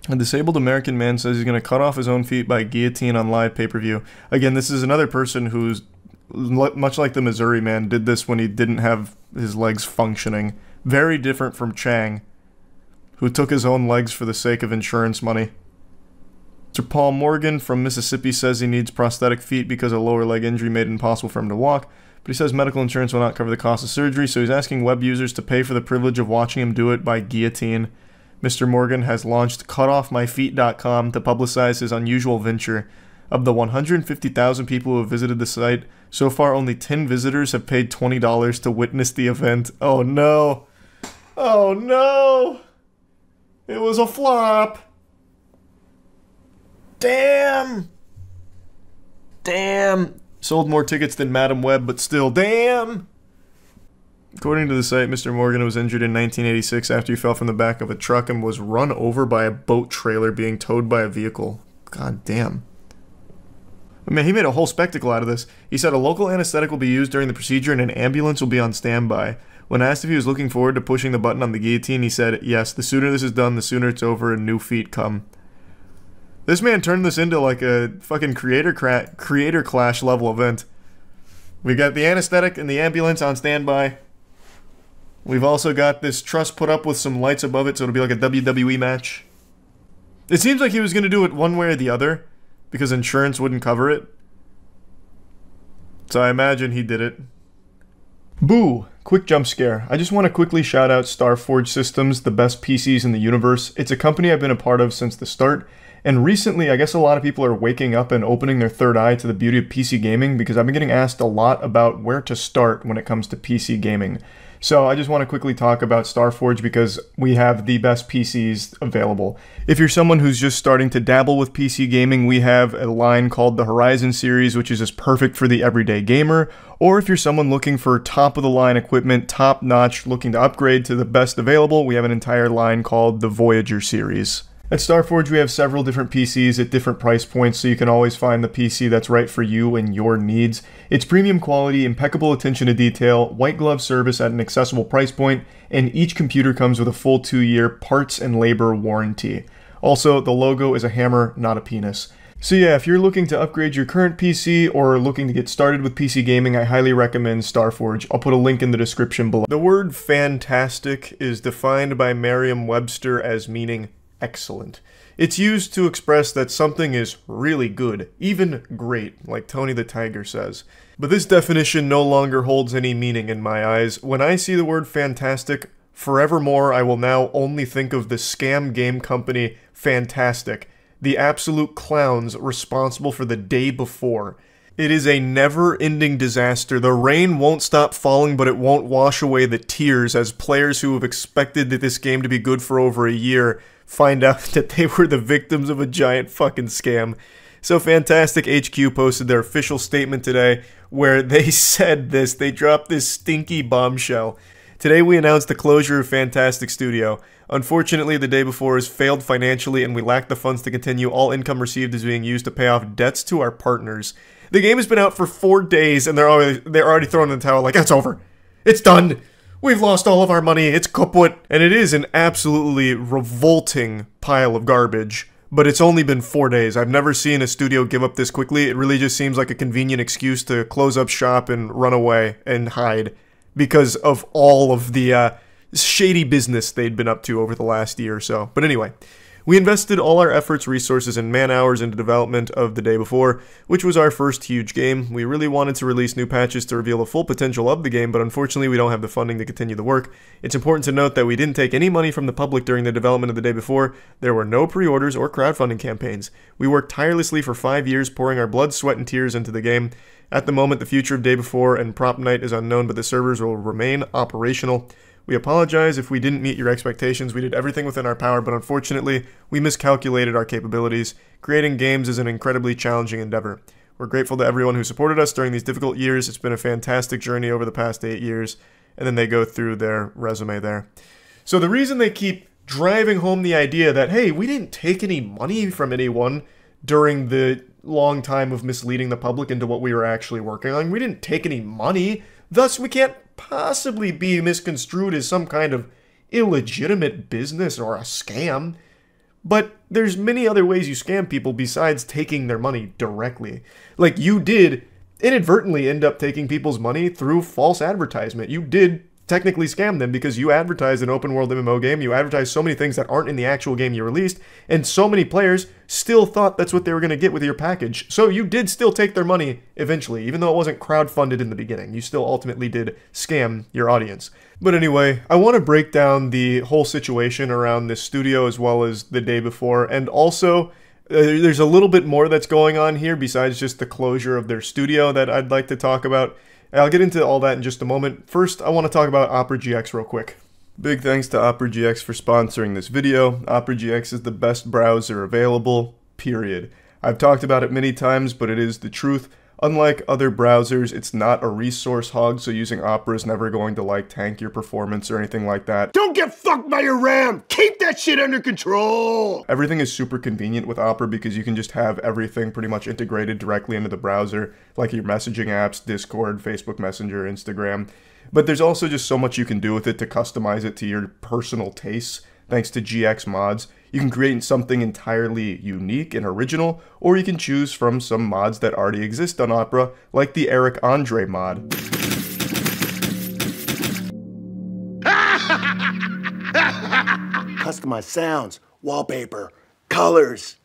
A disabled American man says he's going to cut off his own feet by guillotine on live pay-per-view. Again, this is another person who's, much like the Missouri man, did this when he didn't have his legs functioning. Very different from Chang, who took his own legs for the sake of insurance money. Sir Paul Morgan from Mississippi says he needs prosthetic feet because a lower leg injury made it impossible for him to walk, but he says medical insurance will not cover the cost of surgery, so he's asking web users to pay for the privilege of watching him do it by guillotine. Mr. Morgan has launched cutoffmyfeet.com to publicize his unusual venture. Of the 150,000 people who have visited the site, so far only 10 visitors have paid $20 to witness the event. Oh no! Oh no! It was a flop! Damn! Damn! Sold more tickets than Madam Web, but still, damn! According to the site, Mr. Morgan was injured in 1986 after he fell from the back of a truck and was run over by a boat trailer being towed by a vehicle. God damn. I mean, he made a whole spectacle out of this. He said a local anesthetic will be used during the procedure and an ambulance will be on standby. When asked if he was looking forward to pushing the button on the guillotine, he said, "Yes, the sooner this is done, the sooner it's over and new feet come." This man turned this into like a fucking creator clash level event. We got the anesthetic and the ambulance on standby. We've also got this truss put up with some lights above it so it'll be like a WWE match. It seems like he was going to do it one way or the other, because insurance wouldn't cover it. So I imagine he did it. Boo! Quick jump scare. I just want to quickly shout out Starforge Systems, the best PCs in the universe. It's a company I've been a part of since the start, and recently I guess a lot of people are waking up and opening their third eye to the beauty of PC gaming, because I've been getting asked a lot about where to start when it comes to PC gaming. So I just want to quickly talk about Starforge because we have the best PCs available. If you're someone who's just starting to dabble with PC gaming, we have a line called the Horizon series, which is just perfect for the everyday gamer. Or if you're someone looking for top-of-the-line equipment, top-notch, looking to upgrade to the best available, we have an entire line called the Voyager series. At Starforge, we have several different PCs at different price points, so you can always find the PC that's right for you and your needs. It's premium quality, impeccable attention to detail, white glove service at an accessible price point, and each computer comes with a full 2-year parts and labor warranty. Also, the logo is a hammer, not a penis. So yeah, if you're looking to upgrade your current PC or looking to get started with PC gaming, I highly recommend Starforge. I'll put a link in the description below. The word fantastic is defined by Merriam-Webster as meaning excellent. It's used to express that something is really good, even great, like Tony the Tiger says. But this definition no longer holds any meaning in my eyes. When I see the word fantastic, forevermore I will now only think of the scam game company Fantastic, the absolute clowns responsible for the day before. It is a never-ending disaster. The rain won't stop falling, but it won't wash away the tears as players who have expected that this game to be good for over a year find out that they were the victims of a giant fucking scam. So Fantastic HQ posted their official statement today where they said this. They dropped this stinky bombshell. Today we announced the closure of Fantastic Studio. Unfortunately, the day before has failed financially and we lack the funds to continue. All income received is being used to pay off debts to our partners. The game has been out for 4 days and they're already throwing in the towel like, it's over. It's done. We've lost all of our money, it's kaput. And it is an absolutely revolting pile of garbage, but it's only been 4 days. I've never seen a studio give up this quickly. It really just seems like a convenient excuse to close up shop and run away and hide because of all of the shady business they'd been up to over the last year or so. But anyway, we invested all our efforts, resources, and man-hours into development of the day before, which was our first huge game. We really wanted to release new patches to reveal the full potential of the game, but unfortunately we don't have the funding to continue the work. It's important to note that we didn't take any money from the public during the development of the day before. There were no pre-orders or crowdfunding campaigns. We worked tirelessly for 5 years, pouring our blood, sweat, and tears into the game. At the moment, the future of Day Before and Prop Night is unknown, but the servers will remain operational. We apologize if we didn't meet your expectations. We did everything within our power, but unfortunately, we miscalculated our capabilities. Creating games is an incredibly challenging endeavor. We're grateful to everyone who supported us during these difficult years. It's been a fantastic journey over the past 8 years. And then they go through their resume there. So the reason they keep driving home the idea that, hey, we didn't take any money from anyone during the long time of misleading the public into what we were actually working on. We didn't take any money. Thus, we can't possibly be misconstrued as some kind of illegitimate business or a scam. But there's many other ways you scam people besides taking their money directly. Like, you did inadvertently end up taking people's money through false advertisement. You did technically scam them because you advertised an open world MMO game, you advertised so many things that aren't in the actual game you released, and so many players still thought that's what they were going to get with your package. So you did still take their money eventually, even though it wasn't crowdfunded in the beginning. You still ultimately did scam your audience. But anyway, I want to break down the whole situation around this studio as well as the day before, and also there's a little bit more that's going on here besides just the closure of their studio that I'd like to talk about. I'll get into all that in just a moment. First, I want to talk about Opera GX real quick. Big thanks to Opera GX for sponsoring this video. Opera GX is the best browser available, period. I've talked about it many times, but it is the truth. Unlike other browsers, it's not a resource hog, so using Opera is never going to tank your performance or anything like that. Don't get fucked by your RAM! Keep that shit under control! Everything is super convenient with Opera because you can just have everything pretty much integrated directly into the browser, like your messaging apps, Discord, Facebook Messenger, Instagram. But there's also just so much you can do with it to customize it to your personal tastes, thanks to GX mods. You can create something entirely unique and original, or you can choose from some mods that already exist on Opera, like the Eric Andre mod. Customized sounds, wallpaper, colors.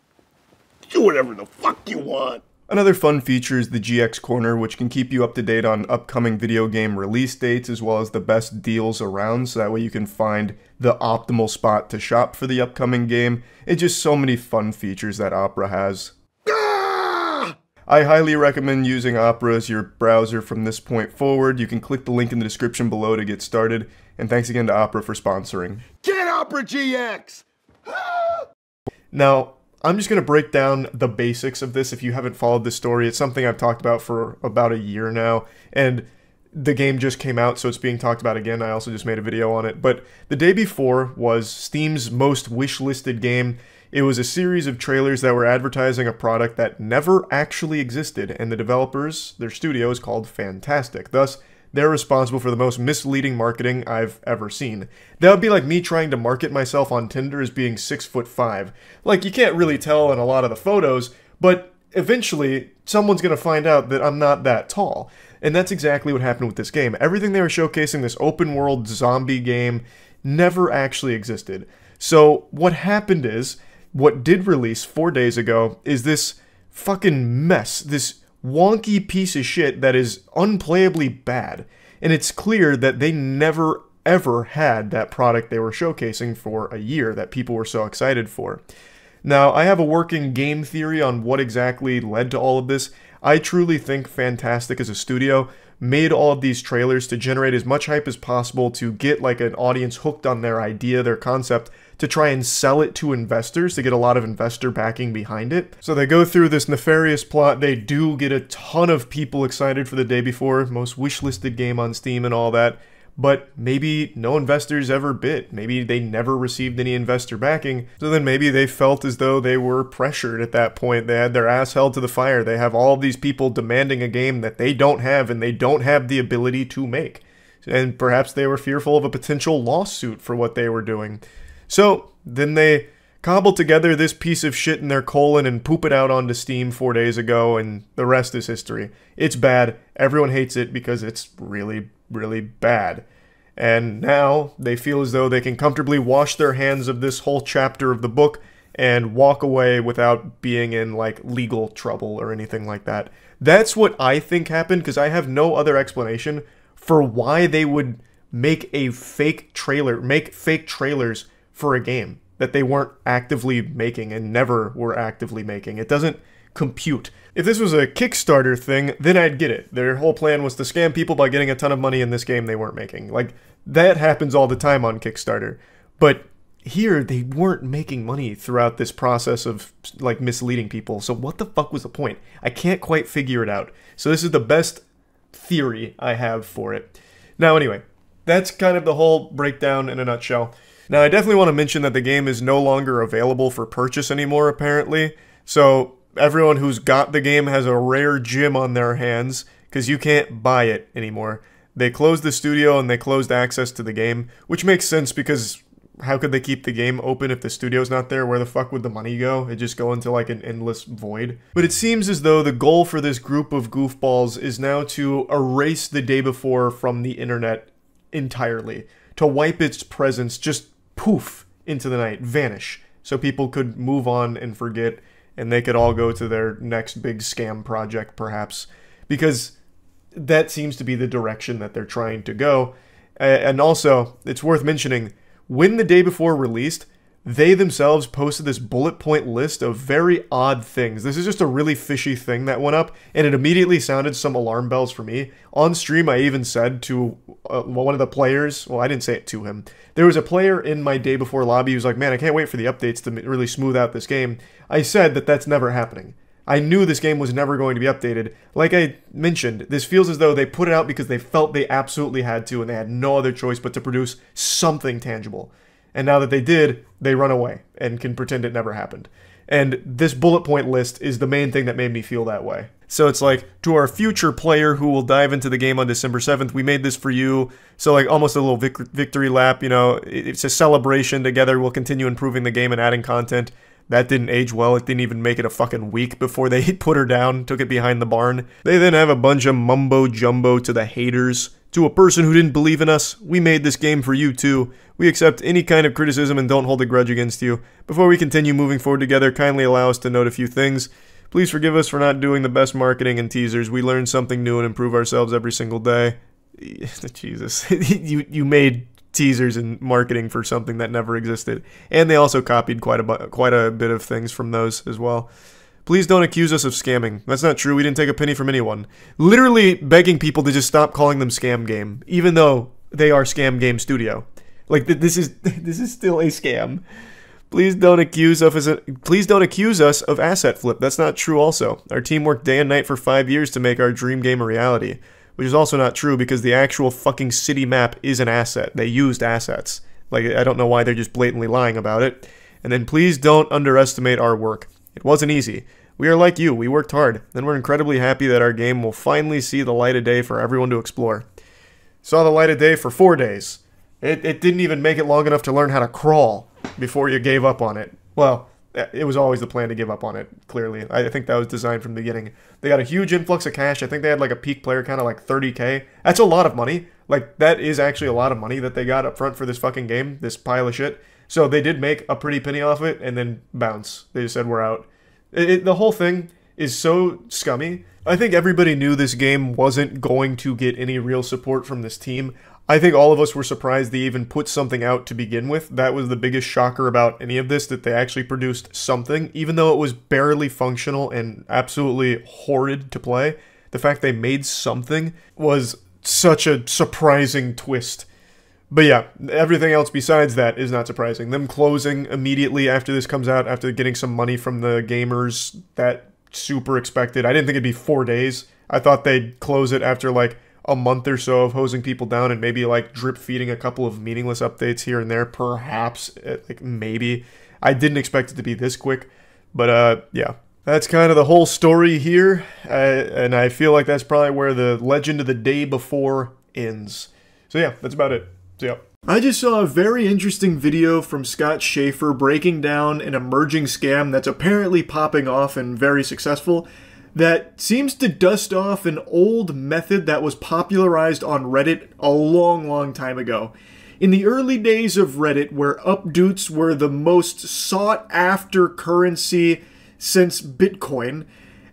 Do whatever the fuck you want. Another fun feature is the GX Corner, which can keep you up to date on upcoming video game release dates as well as the best deals around, so that way you can find the optimal spot to shop for the upcoming game. It's just so many fun features that Opera has. I highly recommend using Opera as your browser from this point forward. You can click the link in the description below to get started, and thanks again to Opera for sponsoring. Get Opera GX! Now, I'm just going to break down the basics of this if you haven't followed this story. It's something I've talked about for about a year now, and the game just came out, so it's being talked about again. I also just made a video on it. But the day before was Steam's most wish-listed game. It was a series of trailers that were advertising a product that never actually existed, and the developers, their studio, is called Fantastic. Thus, they're responsible for the most misleading marketing I've ever seen. That would be like me trying to market myself on Tinder as being 6'5". Like, you can't really tell in a lot of the photos, but eventually someone's going to find out that I'm not that tall. And that's exactly what happened with this game. Everything they were showcasing, this open world zombie game, never actually existed. So what happened is, what did release 4 days ago is this fucking mess, this wonky piece of shit that is unplayably bad. And it's clear that they never ever had that product they were showcasing for a year that people were so excited for. Now, I have a working game theory on what exactly led to all of this. I truly think Fantastic as a studio made all of these trailers to generate as much hype as possible to get like an audience hooked on their idea, their concept, to try and sell it to investors, to get a lot of investor backing behind it. So they go through this nefarious plot, they do get a ton of people excited for the day before, most wishlisted game on Steam and all that, but maybe no investors ever bid. Maybe they never received any investor backing, so then maybe they felt as though they were pressured at that point. They had their ass held to the fire. They have all of these people demanding a game that they don't have and they don't have the ability to make. And perhaps they were fearful of a potential lawsuit for what they were doing. So then they cobbled together this piece of shit in their colon and poop it out onto Steam 4 days ago, and the rest is history. It's bad. Everyone hates it because it's really, really bad. And now they feel as though they can comfortably wash their hands of this whole chapter of the book and walk away without being in like legal trouble or anything like that. That's what I think happened, because I have no other explanation for why they would make a fake trailer, make fake trailers for a game that they weren't actively making and never were actively making. It doesn't compute. If this was a Kickstarter thing, then I'd get it. Their whole plan was to scam people by getting a ton of money in this game they weren't making. Like, that happens all the time on Kickstarter. But here, they weren't making money throughout this process of, like, misleading people. So what the fuck was the point? I can't quite figure it out. So this is the best theory I have for it. Now, anyway, that's kind of the whole breakdown in a nutshell. Now, I definitely want to mention that the game is no longer available for purchase anymore, apparently. So everyone who's got the game has a rare gem on their hands, because you can't buy it anymore. They closed the studio and they closed access to the game, which makes sense because how could they keep the game open if the studio's not there? Where the fuck would the money go? It'd just go into like an endless void. But it seems as though the goal for this group of goofballs is now to erase the day before from the internet entirely. To wipe its presence, just poof into the night, vanish, so people could move on and forget, and they could all go to their next big scam project, perhaps, because that seems to be the direction that they're trying to go. And also, it's worth mentioning, when the day before released, they themselves posted this bullet point list of very odd things. This is just a really fishy thing that went up, and it immediately sounded some alarm bells for me. On stream, I even said to one of the players, well, I didn't say it to him, there was a player in my day before lobby who was like, man, I can't wait for the updates to really smooth out this game. I said that that's never happening. I knew this game was never going to be updated. Like I mentioned, this feels as though they put it out because they felt they absolutely had to, and they had no other choice but to produce something tangible. And now that they did, they run away and can pretend it never happened. And this bullet point list is the main thing that made me feel that way. So it's like, to our future player who will dive into the game on December 7th, we made this for you. So like almost a little victory lap, you know, it's a celebration together. We'll continue improving the game and adding content. That didn't age well. It didn't even make it a fucking week before they put her down, took it behind the barn. They then have a bunch of mumbo jumbo to the haters To a person who didn't believe in us, we made this game for you too. We accept any kind of criticism and don't hold a grudge against you. Before we continue moving forward together, kindly allow us to note a few things. Please forgive us for not doing the best marketing and teasers. We learn something new and improve ourselves every single day. Jesus. you made teasers and marketing for something that never existed. And they also copied quite a bit of things from those as well. Please don't accuse us of scamming. That's not true. We didn't take a penny from anyone. Literally begging people to just stop calling them Scam Game, even though they are Scam Game Studio. Like, this is still a scam. Please don't accuse us of asset flip. That's not true also. Our team worked day and night for 5 years to make our dream game a reality, which is also not true because the actual fucking city map is an asset. They used assets. Like, I don't know why they're just blatantly lying about it. And then please don't underestimate our work. It wasn't easy. We are like you, we worked hard, and we're incredibly happy that our game will finally see the light of day for everyone to explore. Saw the light of day for 4 days. It didn't even make it long enough to learn how to crawl before you gave up on it. Well, it was always the plan to give up on it, clearly. I think that was designed from the beginning. They got a huge influx of cash. I think they had like a peak player count of like 30K. That's a lot of money. Like, that is actually a lot of money that they got up front for this fucking game, this pile of shit. So they did make a pretty penny off it and then bounce. They just said, we're out. The whole thing is so scummy. I think everybody knew this game wasn't going to get any real support from this team. I think all of us were surprised they even put something out to begin with. That was the biggest shocker about any of this, that they actually produced something, even though it was barely functional and absolutely horrid to play. The fact they made something was such a surprising twist. But yeah, everything else besides that is not surprising. Them closing immediately after this comes out, after getting some money from the gamers, that super expected. I didn't think it'd be 4 days. I thought they'd close it after like a month or so of hosing people down and maybe like drip feeding a couple of meaningless updates here and there, perhaps, like maybe. I didn't expect it to be this quick, but yeah. That's kind of the whole story here, and I feel like that's probably where the legend of the day before ends. So yeah, that's about it. So yeah. I just saw a very interesting video from Scott Schaefer breaking down an emerging scam that's apparently popping off and very successful, that seems to dust off an old method that was popularized on Reddit a long time ago. In the early days of Reddit, where updoots were the most sought after currency since Bitcoin,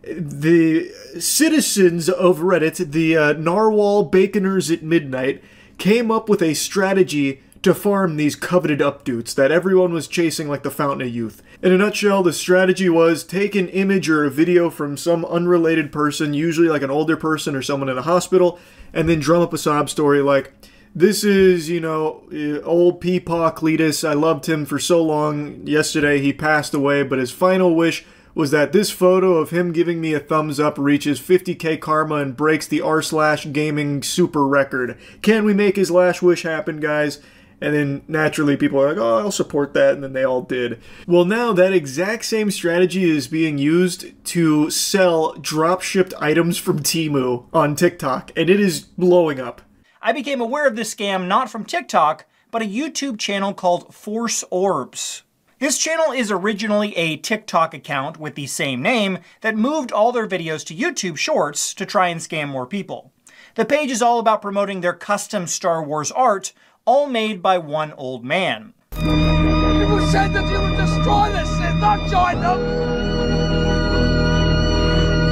the citizens of Reddit, the narwhal baconers at midnight, came up with a strategy to farm these coveted updoots that everyone was chasing like the Fountain of Youth. In a nutshell, the strategy was take an image or a video from some unrelated person, usually like an older person or someone in a hospital, and then drum up a sob story like, this is, you know, old Peepaw Cletus. I loved him for so long. Yesterday he passed away, but his final wish was that this photo of him giving me a thumbs up reaches 50k karma and breaks the r/gaming super record. Can we make his last wish happen, guys? And then naturally people are like, oh, I'll support that, and then they all did. Well, now that exact same strategy is being used to sell drop-shipped items from Temu on TikTok, and it is blowing up. I became aware of this scam not from TikTok, but a YouTube channel called Force Orbs. This channel is originally a TikTok account with the same name that moved all their videos to YouTube Shorts to try and scam more people. The page is all about promoting their custom Star Wars art, all made by one old man. You said that you would destroy this Sith, not join them!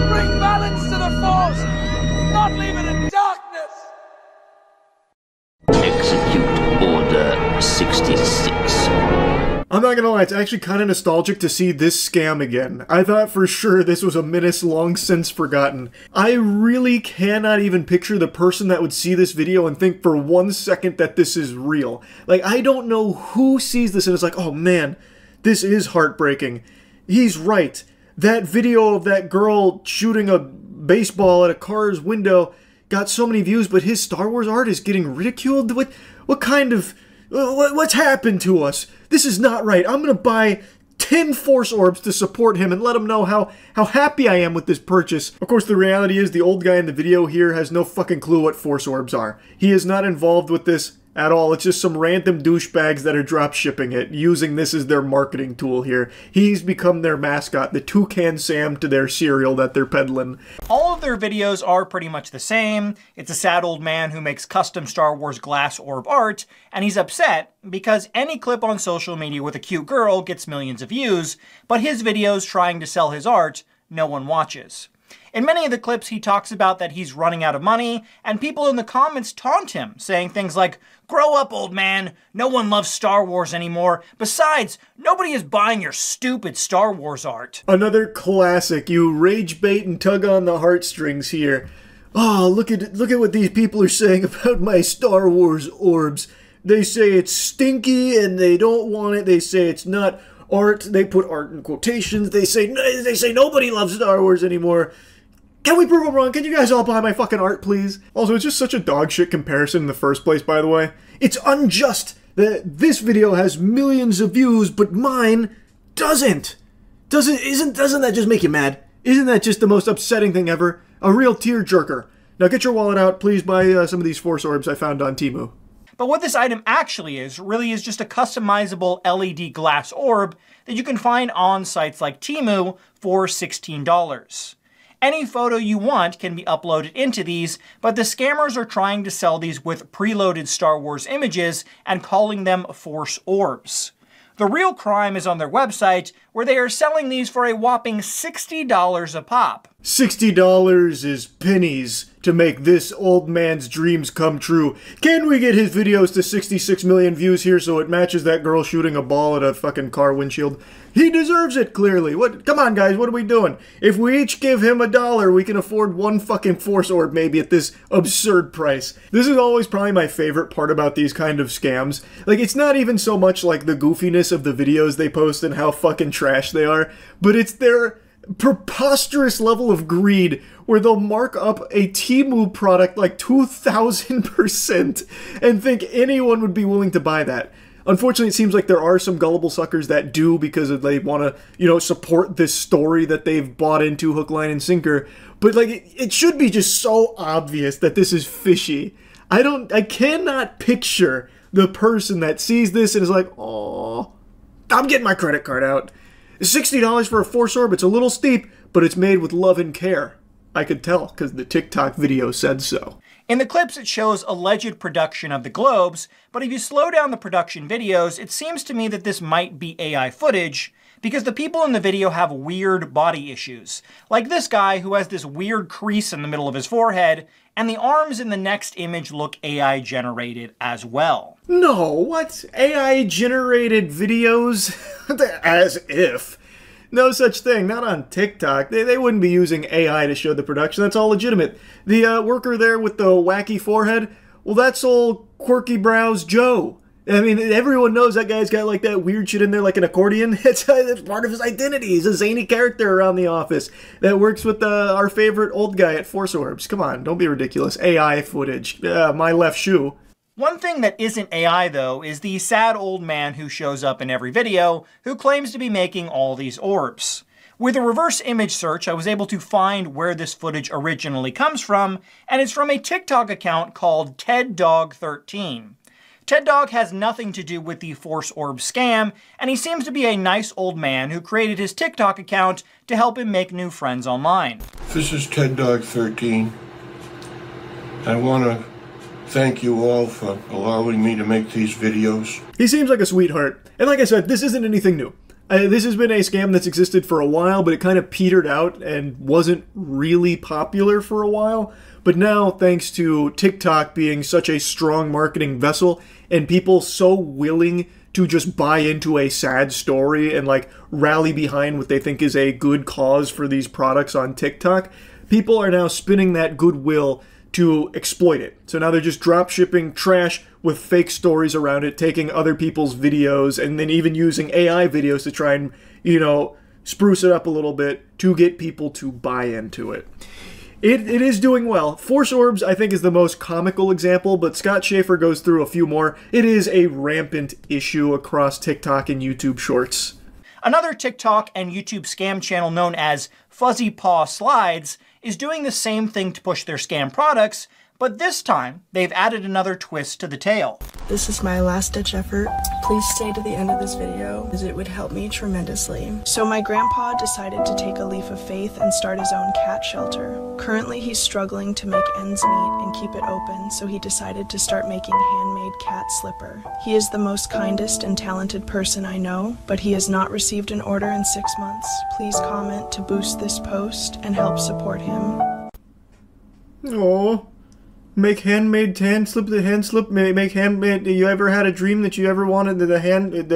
Bring balance to the Force, not leave it in darkness! Execute Order 66. I'm not gonna lie, it's actually kind of nostalgic to see this scam again. I thought for sure this was a menace long since forgotten. I really cannot even picture the person that would see this video and think for 1 second that this is real. Like, I don't know who sees this and is like, oh man, this is heartbreaking. He's right. That video of that girl shooting a baseball at a car's window got so many views, but his Star Wars art is getting ridiculed? What kind of... What's happened to us? This is not right. I'm gonna buy 10 Force Orbs to support him and let him know how happy I am with this purchase. Of course, the reality is the old guy in the video here has no fucking clue what Force Orbs are. He is not involved with this at all. It's just some random douchebags that are drop shipping it, using this as their marketing tool here. He's become their mascot, the Toucan Sam to their cereal that they're peddling. All of their videos are pretty much the same. It's a sad old man who makes custom Star Wars glass orb art, and he's upset because any clip on social media with a cute girl gets millions of views, but his videos trying to sell his art, no one watches. In many of the clips, he talks about that he's running out of money, and people in the comments taunt him, saying things like, "Grow up, old man. No one loves Star Wars anymore. Besides, nobody is buying your stupid Star Wars art." Another classic. You rage bait and tug on the heartstrings here. Oh, look at what these people are saying about my Star Wars orbs. They say it's stinky and they don't want it. They say it's not art. They put art in quotations. They say nobody loves Star Wars anymore. Can we prove them wrong? Can you guys all buy my fucking art, please? Also, it's just such a dog shit comparison in the first place, by the way. It's unjust that this video has millions of views, but mine doesn't. Doesn't that just make you mad? Isn't that just the most upsetting thing ever? A real tearjerker. Now get your wallet out, please buy some of these Force Orbs I found on Temu. But what this item actually is, really is just a customizable LED glass orb that you can find on sites like Temu for $16. Any photo you want can be uploaded into these, but the scammers are trying to sell these with preloaded Star Wars images and calling them Force Orbs. The real crime is on their website, where they are selling these for a whopping $60 a pop. $60 is pennies to make this old man's dreams come true. Can we get his videos to 66 million views here so it matches that girl shooting a ball at a fucking car windshield? He deserves it, clearly. Come on, guys, what are we doing? If we each give him $1, we can afford one fucking Force Orb maybe at this absurd price. This is always probably my favorite part about these kind of scams. Like, it's not even so much like the goofiness of the videos they post and how fucking trash they are, but it's their preposterous level of greed where they'll mark up a Temu product like 2,000% and think anyone would be willing to buy that. Unfortunately, it seems like there are some gullible suckers that do because they want to, support this story that they've bought into hook, line, and sinker. But, like, it should be just so obvious that this is fishy. I cannot picture the person that sees this and is like, "Oh, I'm getting my credit card out. $60 for a Force Orb, it's a little steep, but it's made with love and care." I could tell, because the TikTok video said so. In the clips, it shows alleged production of the globes, but if you slow down the production videos, it seems to me that this might be AI footage, because the people in the video have weird body issues. Like this guy who has this weird crease in the middle of his forehead, and the arms in the next image look AI generated as well. No, what? AI generated videos? As if. No such thing, not on TikTok. They wouldn't be using AI to show the production, that's all legitimate. The worker there with the wacky forehead, well, that's old Quirky Brows Joe. I mean, everyone knows that guy's got like that weird shit in there like an accordion. It's part of his identity. He's a zany character around the office that works with our favorite old guy at Force Orbs. Come on, don't be ridiculous. AI footage. My left shoe. One thing that isn't AI, though, is the sad old man who shows up in every video who claims to be making all these orbs. With a reverse image search, I was able to find where this footage originally comes from, and it's from a TikTok account called TedDog13. TedDog has nothing to do with the Force Orb scam, and he seems to be a nice old man who created his TikTok account to help him make new friends online. This is TedDog13. I want to thank you all for allowing me to make these videos. He seems like a sweetheart. And like I said, this isn't anything new. This has been a scam that's existed for a while, but it kind of petered out and wasn't really popular for a while. But now, thanks to TikTok being such a strong marketing vessel and people so willing to just buy into a sad story and like rally behind what they think is a good cause for these products on TikTok, people are now spinning that goodwill to exploit it. So now they're just drop shipping trash with fake stories around it, taking other people's videos, and then even using AI videos to try and, spruce it up a little bit to get people to buy into it. It is doing well. Force Orbs, I think, is the most comical example, but Scott Schaefer goes through a few more. It is a rampant issue across TikTok and YouTube Shorts. Another TikTok and YouTube scam channel known as Fuzzy Paw Slides is doing the same thing to push their scam products, But this time, they've added another twist to the tale. This is my last-ditch effort. Please stay to the end of this video, as it would help me tremendously. So my grandpa decided to take a leap of faith and start his own cat shelter. Currently, he's struggling to make ends meet and keep it open, so he decided to start making handmade cat slipper. He is the most kindest and talented person I know, but he has not received an order in 6 months. Please comment to boost this post and help support him. Oh. Make handmade hand slip. Make handmade. You ever had a dream that you ever wanted the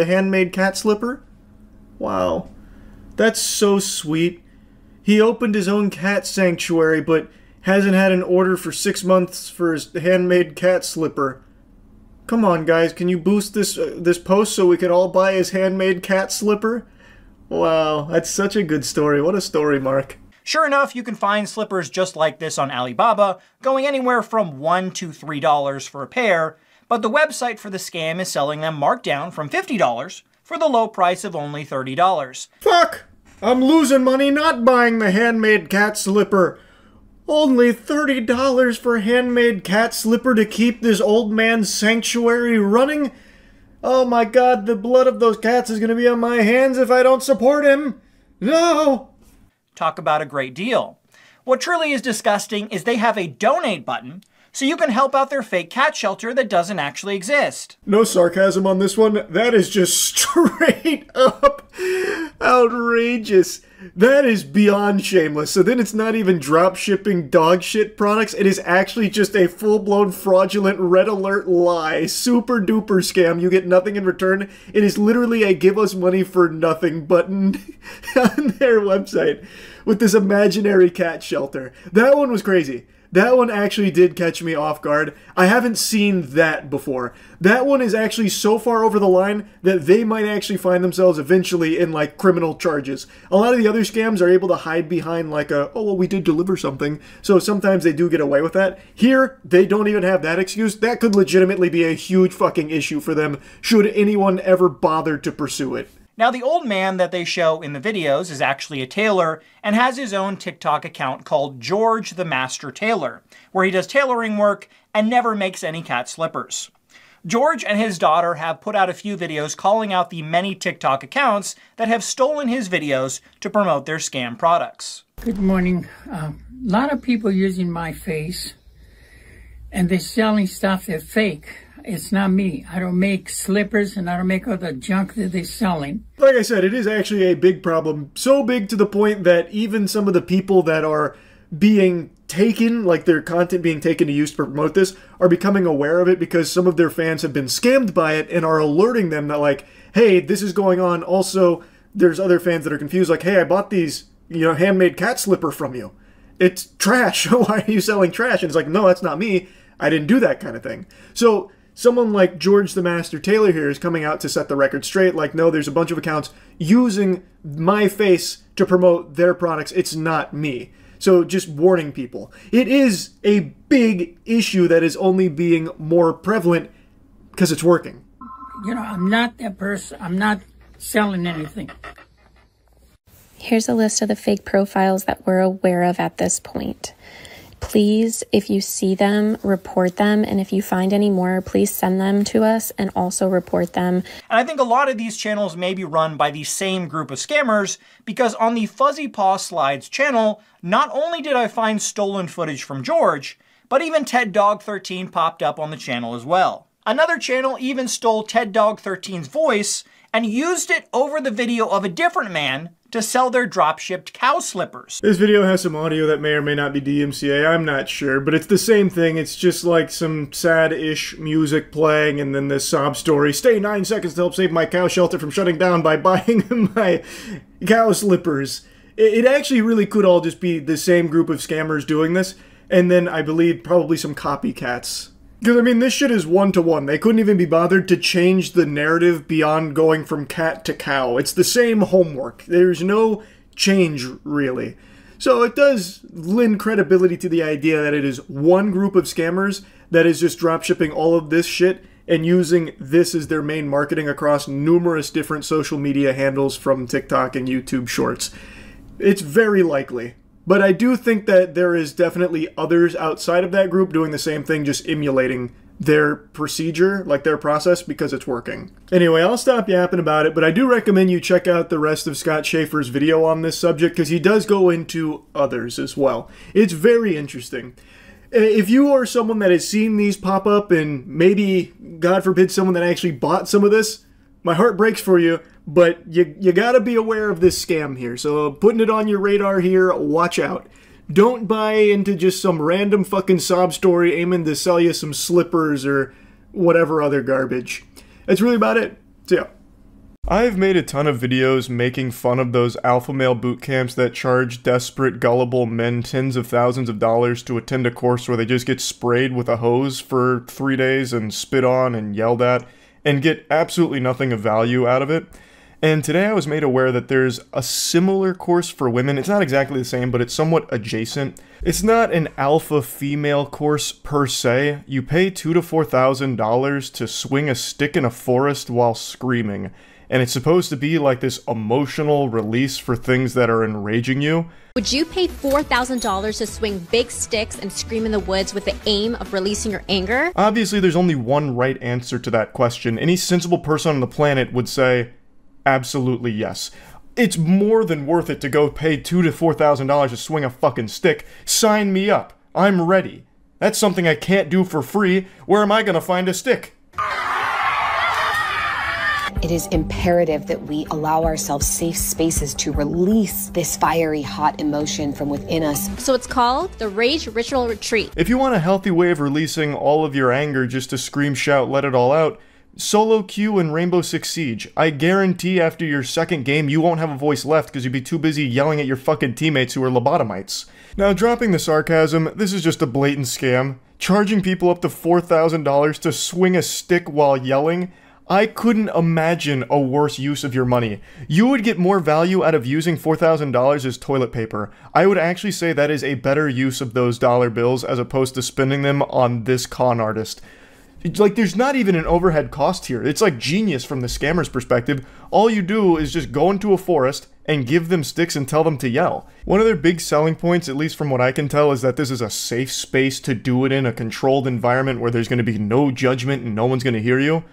handmade cat slipper? Wow, that's so sweet. He opened his own cat sanctuary, but hasn't had an order for 6 months for his handmade cat slipper. Come on, guys, can you boost this post so we can all buy his handmade cat slipper? Wow, that's such a good story. What a story, Mark. Sure enough, you can find slippers just like this on Alibaba, going anywhere from $1 to $3 for a pair, but the website for the scam is selling them marked down from $50 for the low price of only $30. Fuck! I'm losing money not buying the handmade cat slipper. Only $30 for a handmade cat slipper to keep this old man's sanctuary running? Oh my god, the blood of those cats is gonna be on my hands if I don't support him! No! Talk about a great deal. What truly is disgusting is they have a donate button, so you can help out their fake cat shelter that doesn't actually exist. No sarcasm on this one. That is just straight up outrageous. That is beyond shameless. So then it's not even drop shipping dog shit products. It is actually just a full-blown fraudulent red alert lie. Super duper scam. You get nothing in return. It is literally a give us money for nothing button on their website with this imaginary cat shelter. That one was crazy. That one actually did catch me off guard. I haven't seen that before. That one is actually so far over the line that they might actually find themselves eventually in, like, criminal charges. A lot of the other scams are able to hide behind, like, oh, well, we did deliver something. So sometimes they do get away with that. Here, they don't even have that excuse. That could legitimately be a huge fucking issue for them, should anyone ever bother to pursue it. Now, the old man that they show in the videos is actually a tailor and has his own TikTok account called George the Master Tailor, where he does tailoring work and never makes any cat slippers. George and his daughter have put out a few videos calling out the many TikTok accounts that have stolen his videos to promote their scam products. Good morning. A lot of people using my face and they're selling stuff that's fake. It's not me. I don't make slippers and I don't make all the junk that they're selling. Like I said, it is actually a big problem. So big to the point that even some of the people that are being taken, like their content being taken to use to promote this, are becoming aware of it because some of their fans have been scammed by it and are alerting them that, like, hey, this is going on. Also, there's other fans that are confused, like, hey, I bought these, handmade cat slipper from you. It's trash. Why are you selling trash? And it's like, no, that's not me. I didn't do that kind of thing. So someone like George the Master Tailor here is coming out to set the record straight, like, no, there's a bunch of accounts using my face to promote their products. It's not me. So just warning people. It is a big issue that is only being more prevalent because it's working. I'm not that person. I'm not selling anything. Here's a list of the fake profiles that we're aware of at this point. Please, if you see them, report them. And if you find any more, please send them to us and also report them. And I think a lot of these channels may be run by the same group of scammers because on the Fuzzy Paw Slides channel, not only did I find stolen footage from George, but even TedDog13 popped up on the channel as well. Another channel even stole TedDog13's voice and used it over the video of a different man to sell their drop-shipped cow slippers. This video has some audio that may or may not be DMCA, I'm not sure, but it's the same thing. It's just like some sad-ish music playing and then this sob story. Stay 9 seconds to help save my cow shelter from shutting down by buying my cow slippers. It actually really could all just be the same group of scammers doing this, and then I believe probably some copycats. Because, I mean, this shit is one-to-one. They couldn't even be bothered to change the narrative beyond going from cat to cow. It's the same homework. There's no change, really. So it does lend credibility to the idea that it is one group of scammers that is just dropshipping all of this shit and using this as their main marketing across numerous different social media handles from TikTok and YouTube Shorts. It's very likely. But I do think that there is definitely others outside of that group doing the same thing, just emulating their procedure, like their process, because it's working. Anyway, I'll stop yapping about it, but I do recommend you check out the rest of Scott Schaefer's video on this subject, because he does go into others as well. It's very interesting. If you are someone that has seen these pop up, and maybe, God forbid, someone that actually bought some of this, my heart breaks for you, but you gotta be aware of this scam here. So putting it on your radar here, watch out. Don't buy into just some random fucking sob story aiming to sell you some slippers or whatever other garbage. That's really about it. So yeah. I've made a ton of videos making fun of those alpha male boot camps that charge desperate, gullible men tens of thousands of dollars to attend a course where they just get sprayed with a hose for 3 days and spit on and yelled at and get absolutely nothing of value out of it. And today I was made aware that there's a similar course for women. It's not exactly the same, but it's somewhat adjacent. It's not an alpha female course per se. You pay $2,000 to $4,000 to swing a stick in a forest while screaming. And it's supposed to be like this emotional release for things that are enraging you. Would you pay $4,000 to swing big sticks and scream in the woods with the aim of releasing your anger? Obviously, there's only one right answer to that question. Any sensible person on the planet would say, absolutely yes. It's more than worth it to go pay $2,000 to $4,000 to swing a fucking stick. Sign me up. I'm ready. That's something I can't do for free. Where am I gonna find a stick? It is imperative that we allow ourselves safe spaces to release this fiery, hot emotion from within us. So it's called the Rage Ritual Retreat. If you want a healthy way of releasing all of your anger just to scream, shout, let it all out, solo queue in Rainbow Six Siege. I guarantee after your second game you won't have a voice left because you'd be too busy yelling at your fucking teammates who are lobotomites. Now, dropping the sarcasm, this is just a blatant scam. Charging people up to $4,000 to swing a stick while yelling? I couldn't imagine a worse use of your money. You would get more value out of using $4,000 as toilet paper. I would actually say that is a better use of those dollar bills as opposed to spending them on this con artist. Like, there's not even an overhead cost here. It's like genius from the scammer's perspective. All you do is just go into a forest and give them sticks and tell them to yell. One of their big selling points, at least from what I can tell, is that this is a safe space to do it in, a controlled environment where there's going to be no judgment and no one's going to hear you.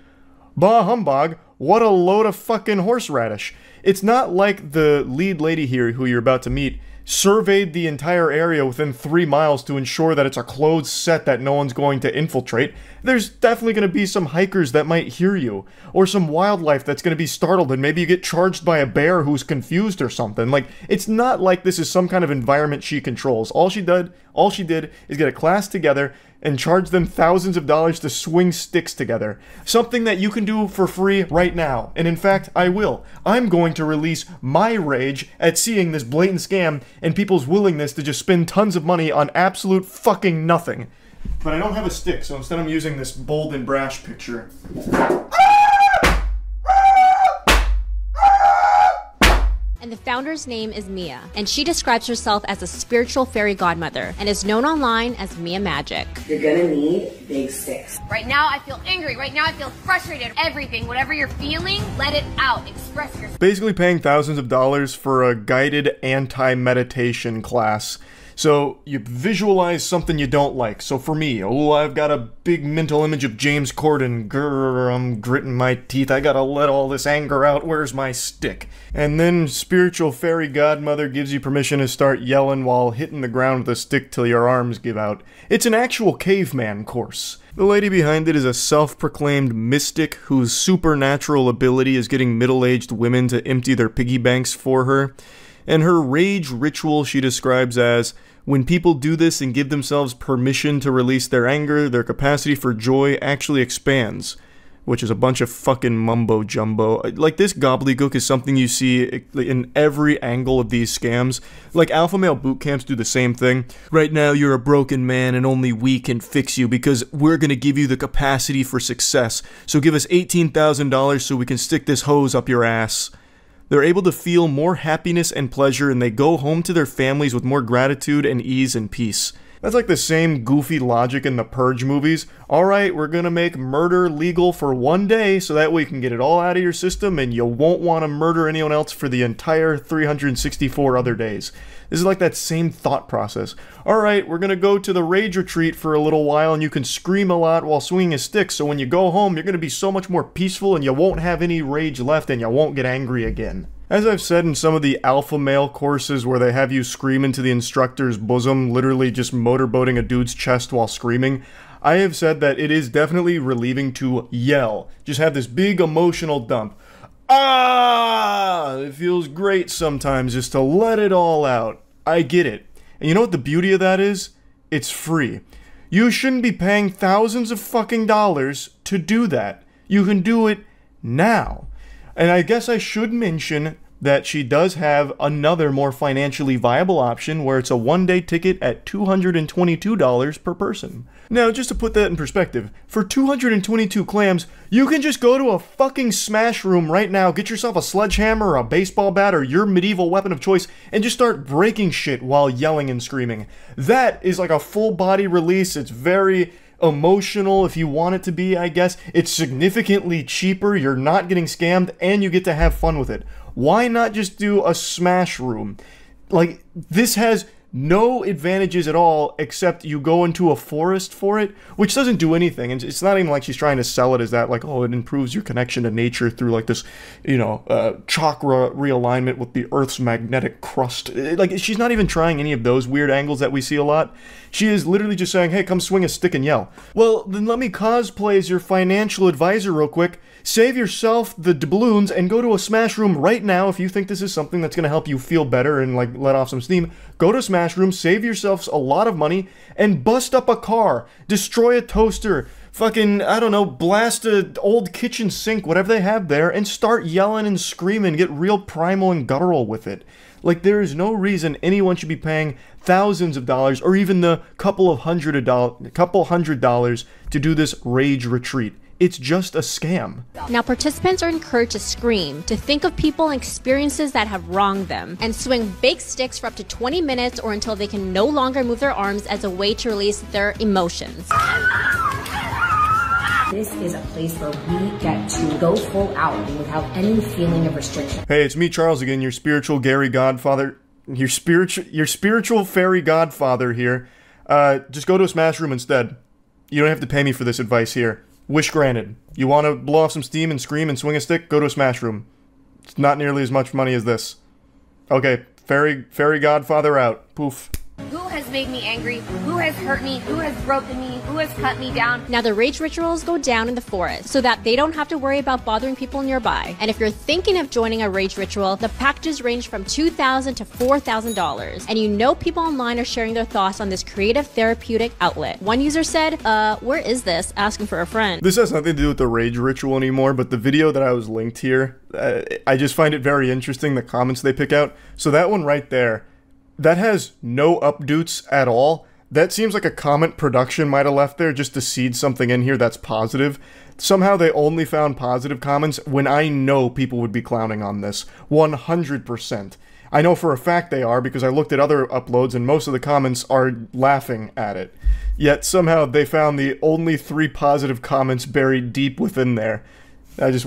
Bah humbug, what a load of fucking horseradish. It's not like the lead lady here who you're about to meet surveyed the entire area within 3 miles to ensure that it's a closed set that no one's going to infiltrate. There's definitely going to be some hikers that might hear you, or some wildlife that's going to be startled and maybe you get charged by a bear who's confused or something. Like, it's not like this is some kind of environment she controls. All she did is get a class together and charge them thousands of dollars to swing sticks together. Something that you can do for free right now. And in fact, I will. I'm going to release my rage at seeing this blatant scam and people's willingness to just spend tons of money on absolute fucking nothing. But I don't have a stick, so instead I'm using this bold and brash picture. And the founder's name is Mia, and she describes herself as a spiritual fairy godmother and is known online as Mia Magic. You're gonna need big sticks. Right now I feel angry, right now I feel frustrated. Everything, whatever you're feeling, let it out, express yourself. Basically paying thousands of dollars for a guided anti-meditation class. So you visualize something you don't like. So for me, I've got a big mental image of James Corden. Grr, I'm gritting my teeth. I gotta let all this anger out. Where's my stick? And then spiritual fairy godmother gives you permission to start yelling while hitting the ground with a stick till your arms give out. It's an actual caveman course. The lady behind it is a self-proclaimed mystic whose supernatural ability is getting middle-aged women to empty their piggy banks for her. And her rage ritual she describes as, when people do this and give themselves permission to release their anger, their capacity for joy actually expands. Which is a bunch of fucking mumbo-jumbo. Like, this gobbledygook is something you see in every angle of these scams. Like, alpha male boot camps do the same thing. Right now, you're a broken man and only we can fix you because we're gonna give you the capacity for success. So give us $18,000 so we can stick this hose up your ass. They're able to feel more happiness and pleasure, and they go home to their families with more gratitude and ease and peace. That's like the same goofy logic in the Purge movies. Alright, we're gonna make murder legal for 1 day, so that way you can get it all out of your system, and you won't want to murder anyone else for the entire 364 other days. This is like that same thought process. Alright, we're gonna go to the rage retreat for a little while and you can scream a lot while swinging a stick, so when you go home you're gonna be so much more peaceful and you won't have any rage left and you won't get angry again. As I've said in some of the alpha male courses where they have you scream into the instructor's bosom, literally just motorboating a dude's chest while screaming, I have said that it is definitely relieving to yell. Just have this big emotional dump. Ah! It feels great sometimes just to let it all out. I get it. And you know what the beauty of that is? It's free. You shouldn't be paying thousands of fucking dollars to do that. You can do it now. And I guess I should mention that she does have another more financially viable option where it's a one-day ticket at $222 per person. Now, just to put that in perspective, for 222 clams, you can just go to a fucking smash room right now, get yourself a sledgehammer or a baseball bat or your medieval weapon of choice, and just start breaking shit while yelling and screaming. That is like a full body release. It's very emotional if you want it to be, I guess. It's significantly cheaper, you're not getting scammed, and you get to have fun with it. Why not just do a smash room? Like, this has no advantages at all except you go into a forest for it, which doesn't do anything. And it's not even like she's trying to sell it as that, like, oh, it improves your connection to nature through like this, you know, chakra realignment with the Earth's magnetic crust. Like, she's not even trying any of those weird angles that we see a lot. She is literally just saying, hey, come swing a stick and yell. Well, then let me cosplay as your financial advisor real quick. Save yourself the doubloons and go to a smash room right now if you think this is something that's going to help you feel better and like let off some steam. Go to a smash room, save yourselves a lot of money, and bust up a car, destroy a toaster, fucking, I don't know, blast an old kitchen sink, whatever they have there, and start yelling and screaming, get real primal and guttural with it. Like, there is no reason anyone should be paying thousands of dollars or even the couple hundred dollars to do this rage retreat. It's just a scam. Now, participants are encouraged to scream, to think of people and experiences that have wronged them, and swing big sticks for up to 20 minutes or until they can no longer move their arms as a way to release their emotions. This is a place where we get to go full out without any feeling of restriction. Hey, it's me, Charles, again, your spiritual Gary Godfather, your spiritual fairy godfather here. Just go to a smash room instead. You don't have to pay me for this advice here. Wish granted. You want to blow off some steam and scream and swing a stick? Go to a smash room. It's not nearly as much money as this. Okay, fairy godfather out. Poof. Who has made me angry? Who has hurt me? Who has broken me? Who has cut me down? Now, the rage rituals go down in the forest so that they don't have to worry about bothering people nearby. And if you're thinking of joining a rage ritual, the packages range from $2,000 to $4,000. And you know people online are sharing their thoughts on this creative therapeutic outlet. One user said, where is this? Asking for a friend. This has nothing to do with the rage ritual anymore, but the video that I was linked here, I just find it very interesting, the comments they pick out. So that one right there, that has no updates at all. That seems like a comment production might have left there just to seed something in here that's positive. Somehow they only found positive comments when I know people would be clowning on this. 100%. I know for a fact they are because I looked at other uploads and most of the comments are laughing at it. Yet somehow they found the only 3 positive comments buried deep within there. I just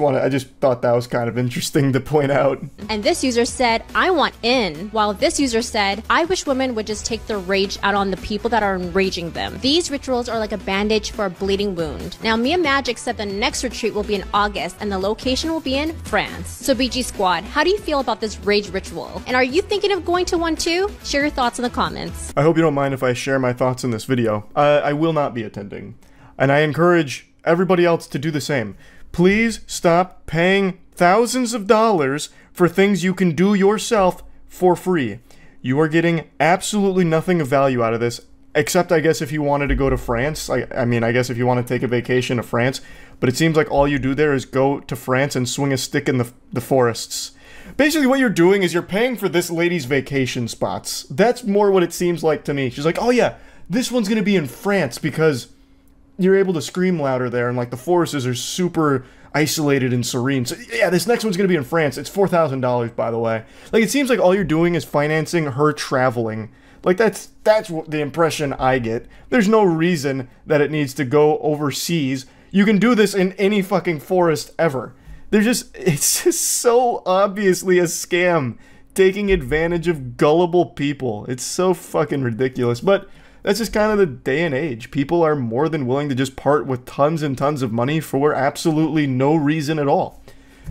thought that was kind of interesting to point out. And this user said, I want in, while this user said, I wish women would just take their rage out on the people that are enraging them. These rituals are like a bandage for a bleeding wound. Now, Mia Magic said the next retreat will be in August and the location will be in France. So BG Squad, how do you feel about this rage ritual? And are you thinking of going to one too? Share your thoughts in the comments. I hope you don't mind if I share my thoughts in this video. I will not be attending. And I encourage everybody else to do the same. Please stop paying thousands of dollars for things you can do yourself for free. You are getting absolutely nothing of value out of this, except I guess if you wanted to go to France. I mean, I guess if you want to take a vacation to France, but it seems like all you do there is go to France and swing a stick in the forests. Basically what you're doing is you're paying for this lady's vacation spots. That's more what it seems like to me. She's like, oh yeah, this one's gonna be in France because you're able to scream louder there, and like the forests are super isolated and serene. So yeah, this next one's gonna be in France. It's $4,000, by the way. Like, it seems like all you're doing is financing her traveling. Like, that's what the impression I get. There's no reason that it needs to go overseas. You can do this in any fucking forest ever. It's just so obviously a scam. taking advantage of gullible people. It's so fucking ridiculous. But that's just kind of the day and age. People are more than willing to just part with tons and tons of money for absolutely no reason at all.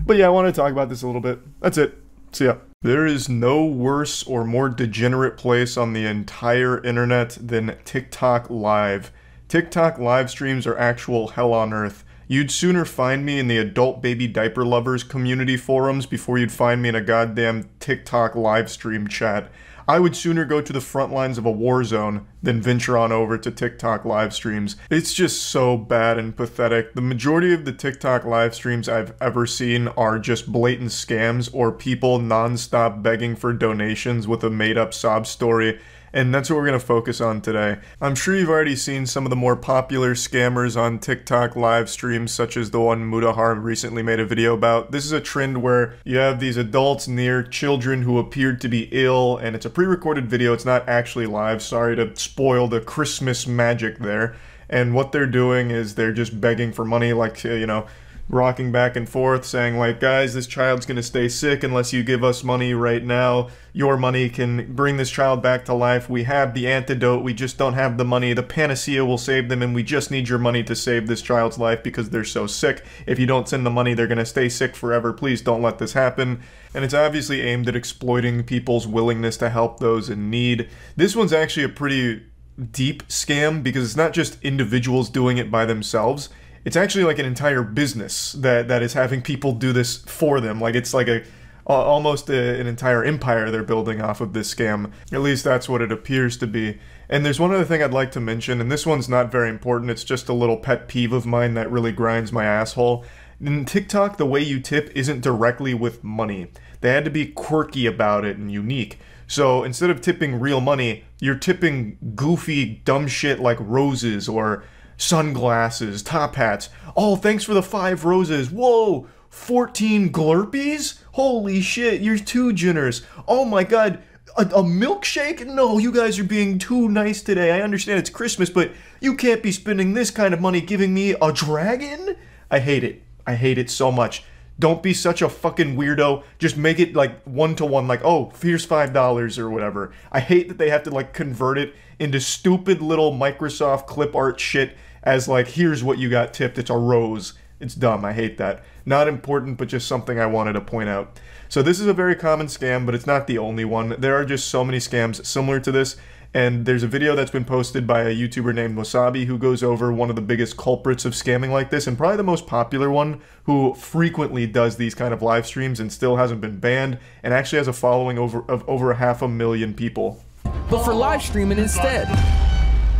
But yeah, I want to talk about this a little bit. That's it. See ya. There is no worse or more degenerate place on the entire internet than TikTok Live. TikTok live streams are actual hell on earth. You'd sooner find me in the adult baby diaper lovers community forums before you'd find me in a goddamn TikTok live stream chat. I would sooner go to the front lines of a war zone than venture on over to TikTok live streams. It's just so bad and pathetic. The majority of the TikTok live streams I've ever seen are just blatant scams or people non-stop begging for donations with a made-up sob story. And that's what we're going to focus on today. I'm sure you've already seen some of the more popular scammers on TikTok live streams, such as the one Mudahar recently made a video about. This is a trend where you have these adults near children who appeared to be ill, and it's a pre-recorded video, it's not actually live. Sorry to spoil the Christmas magic there. And what they're doing is they're just begging for money, like, you know, rocking back and forth, saying like, guys, this child's gonna stay sick unless you give us money right now. Your money can bring this child back to life. We have the antidote, we just don't have the money. The panacea will save them, and we just need your money to save this child's life because they're so sick. If you don't send the money, they're gonna stay sick forever. Please don't let this happen. And it's obviously aimed at exploiting people's willingness to help those in need. This one's actually a pretty deep scam because it's not just individuals doing it by themselves. It's actually like an entire business that is having people do this for them. Like it's like almost an entire empire they're building off of this scam. At least that's what it appears to be. And there's one other thing I'd like to mention, and this one's not very important. It's just a little pet peeve of mine that really grinds my asshole. In TikTok, the way you tip isn't directly with money. They had to be quirky about it and unique. So instead of tipping real money, you're tipping goofy, dumb shit like roses or sunglasses, top hats. Oh, thanks for the 5 roses. Whoa, 14 Glurpies? Holy shit, you're too generous. Oh my god, a milkshake? No, you guys are being too nice today. I understand it's Christmas, but you can't be spending this kind of money giving me a dragon? I hate it. I hate it so much. Don't be such a fucking weirdo. Just make it like one-to-one, like, oh, here's $5 or whatever. I hate that they have to like convert it into stupid little Microsoft clip art shit as like, here's what you got tipped, it's a rose. It's dumb, I hate that. Not important, but just something I wanted to point out. So this is a very common scam, but it's not the only one. There are just so many scams similar to this, and there's a video that's been posted by a YouTuber named Wasabi who goes over one of the biggest culprits of scamming like this, and probably the most popular one, who frequently does these kind of live streams and still hasn't been banned, and actually has a following of over 500,000 people. But for live streaming instead.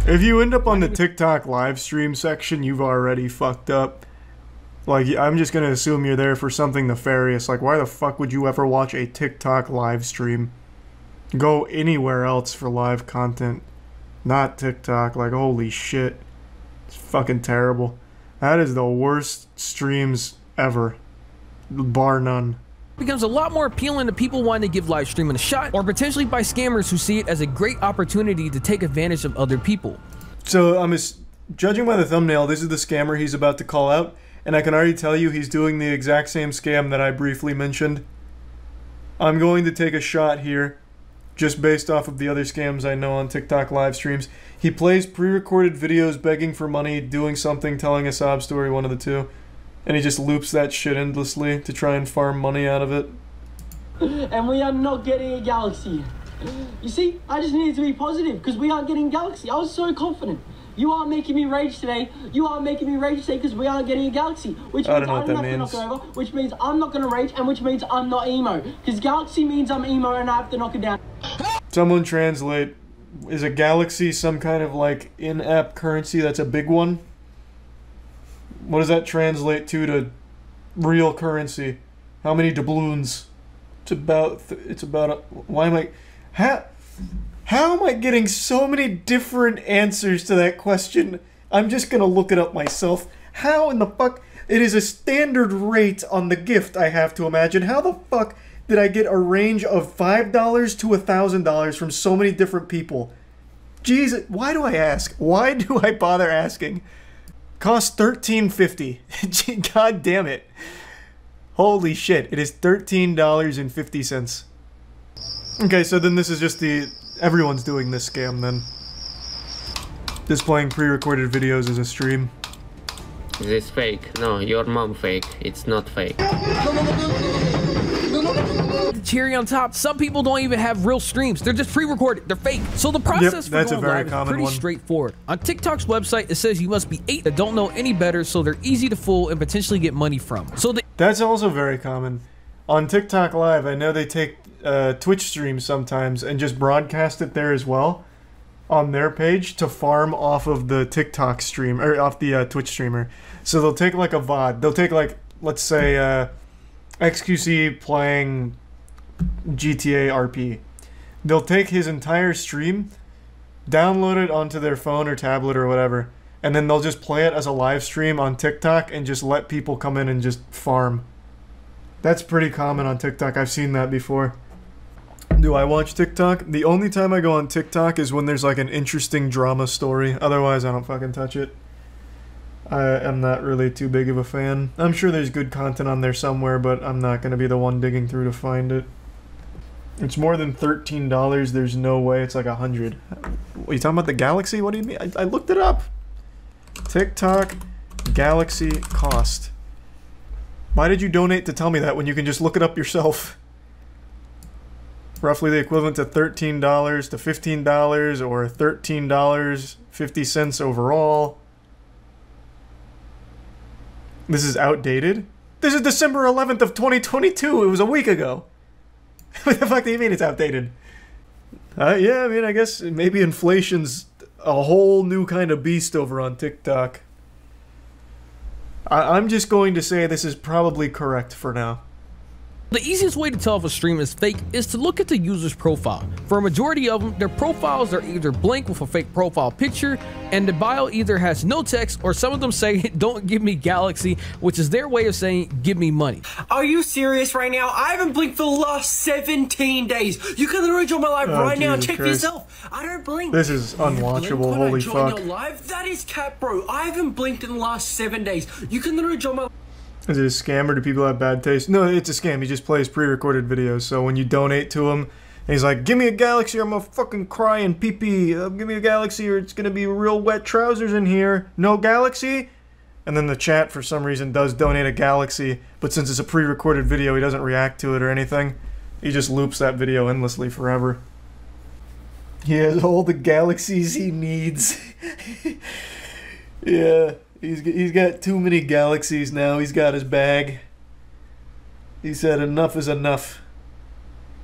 If you end up on the TikTok live stream section, you've already fucked up. Like, I'm just gonna assume you're there for something nefarious. Like, why the fuck would you ever watch a TikTok live stream? Go anywhere else for live content. Not TikTok. Like, holy shit. It's fucking terrible. That is the worst streams ever. Bar none. Becomes a lot more appealing to people wanting to give live streaming a shot, or potentially by scammers who see it as a great opportunity to take advantage of other people. So judging by the thumbnail, this is the scammer he's about to call out, and I can already tell you he's doing the exact same scam that I briefly mentioned. I'm going to take a shot here, just based off of the other scams I know on TikTok live streams. He plays pre-recorded videos begging for money, doing something, telling a sob story, one of the two. And he just loops that shit endlessly to try and farm money out of it. And we are not getting a galaxy. You see, I just needed to be positive because we aren't getting a galaxy. I was so confident. You are making me rage today. You are making me rage today because we aren't getting a galaxy. Which means I don't have to knock it over, which means I'm not going to rage, and which means I'm not emo. Because galaxy means I'm emo and I have to knock it down. Someone translate. Is a galaxy some kind of like in-app currency that's a big one? What does that translate to real currency? How many doubloons? Why am I... How am I getting so many different answers to that question? I'm just gonna look it up myself. How in the fuck... It is a standard rate on the gift, I have to imagine. How the fuck did I get a range of $5 to $1,000 from so many different people? Jesus, why do I ask? Why do I bother asking? Costs $13.50. God damn it. Holy shit, it is $13.50. Okay, so then this is just everyone's doing this scam then. Displaying pre-recorded videos as a stream. Is this fake? No, your mom fake. It's not fake. The cherry on top, some people don't even have real streams. They're just pre-recorded. They're fake. So the process for going live is pretty straightforward. On TikTok's website, it says you must be 8 that don't know any better, so they're easy to fool and potentially get money from. So that's also very common. On TikTok Live, I know they take Twitch streams sometimes and just broadcast it there as well on their page to farm off of the TikTok stream, or off the Twitch streamer. So they'll take like a VOD. They'll take like, let's say, XQC playing GTA RP. They'll take his entire stream, download it onto their phone or tablet or whatever, and then they'll just play it as a live stream on TikTok and just let people come in and just farm. That's pretty common on TikTok. I've seen that before. Do I watch TikTok? The only time I go on TikTok is when there's like an interesting drama story. Otherwise, I don't fucking touch it. I am not really too big of a fan. I'm sure there's good content on there somewhere, but I'm not going to be the one digging through to find it. It's more than $13. There's no way it's like 100. What, you talking about the Galaxy? What do you mean? I looked it up. TikTok Galaxy cost. Why did you donate to tell me that when you can just look it up yourself? Roughly the equivalent to $13 to $15 or $13.50 overall. This is outdated? This is December 11th of 2022. It was a week ago. What the fuck do you mean it's outdated? Yeah, I mean, I guess maybe inflation's a whole new kind of beast over on TikTok. I'm just going to say this is probably correct for now. The easiest way to tell if a stream is fake is to look at the user's profile. For a majority of them, their profiles are either blank with a fake profile picture, and the bio either has no text, or some of them say, "Don't give me Galaxy," which is their way of saying, "Give me money." Are you serious right now? I haven't blinked for the last 17 days. You can literally join my live right now and check for yourself. I don't blink. This is unwatchable, holy fuck. Your live? That is cap, bro. I haven't blinked in the last 7 days. You can literally join my... Is it a scam or do people have bad taste? No, it's a scam. He just plays pre-recorded videos. So when you donate to him, and he's like, "Give me a Galaxy or I'm gonna fucking cry and pee-pee. Give me a Galaxy or it's gonna be real wet trousers in here. No Galaxy?" And then the chat, for some reason, does donate a Galaxy, but since it's a pre-recorded video, he doesn't react to it or anything. He just loops that video endlessly forever. He has all the Galaxies he needs. Yeah. He's got too many Galaxies now. He's got his bag. He said enough is enough.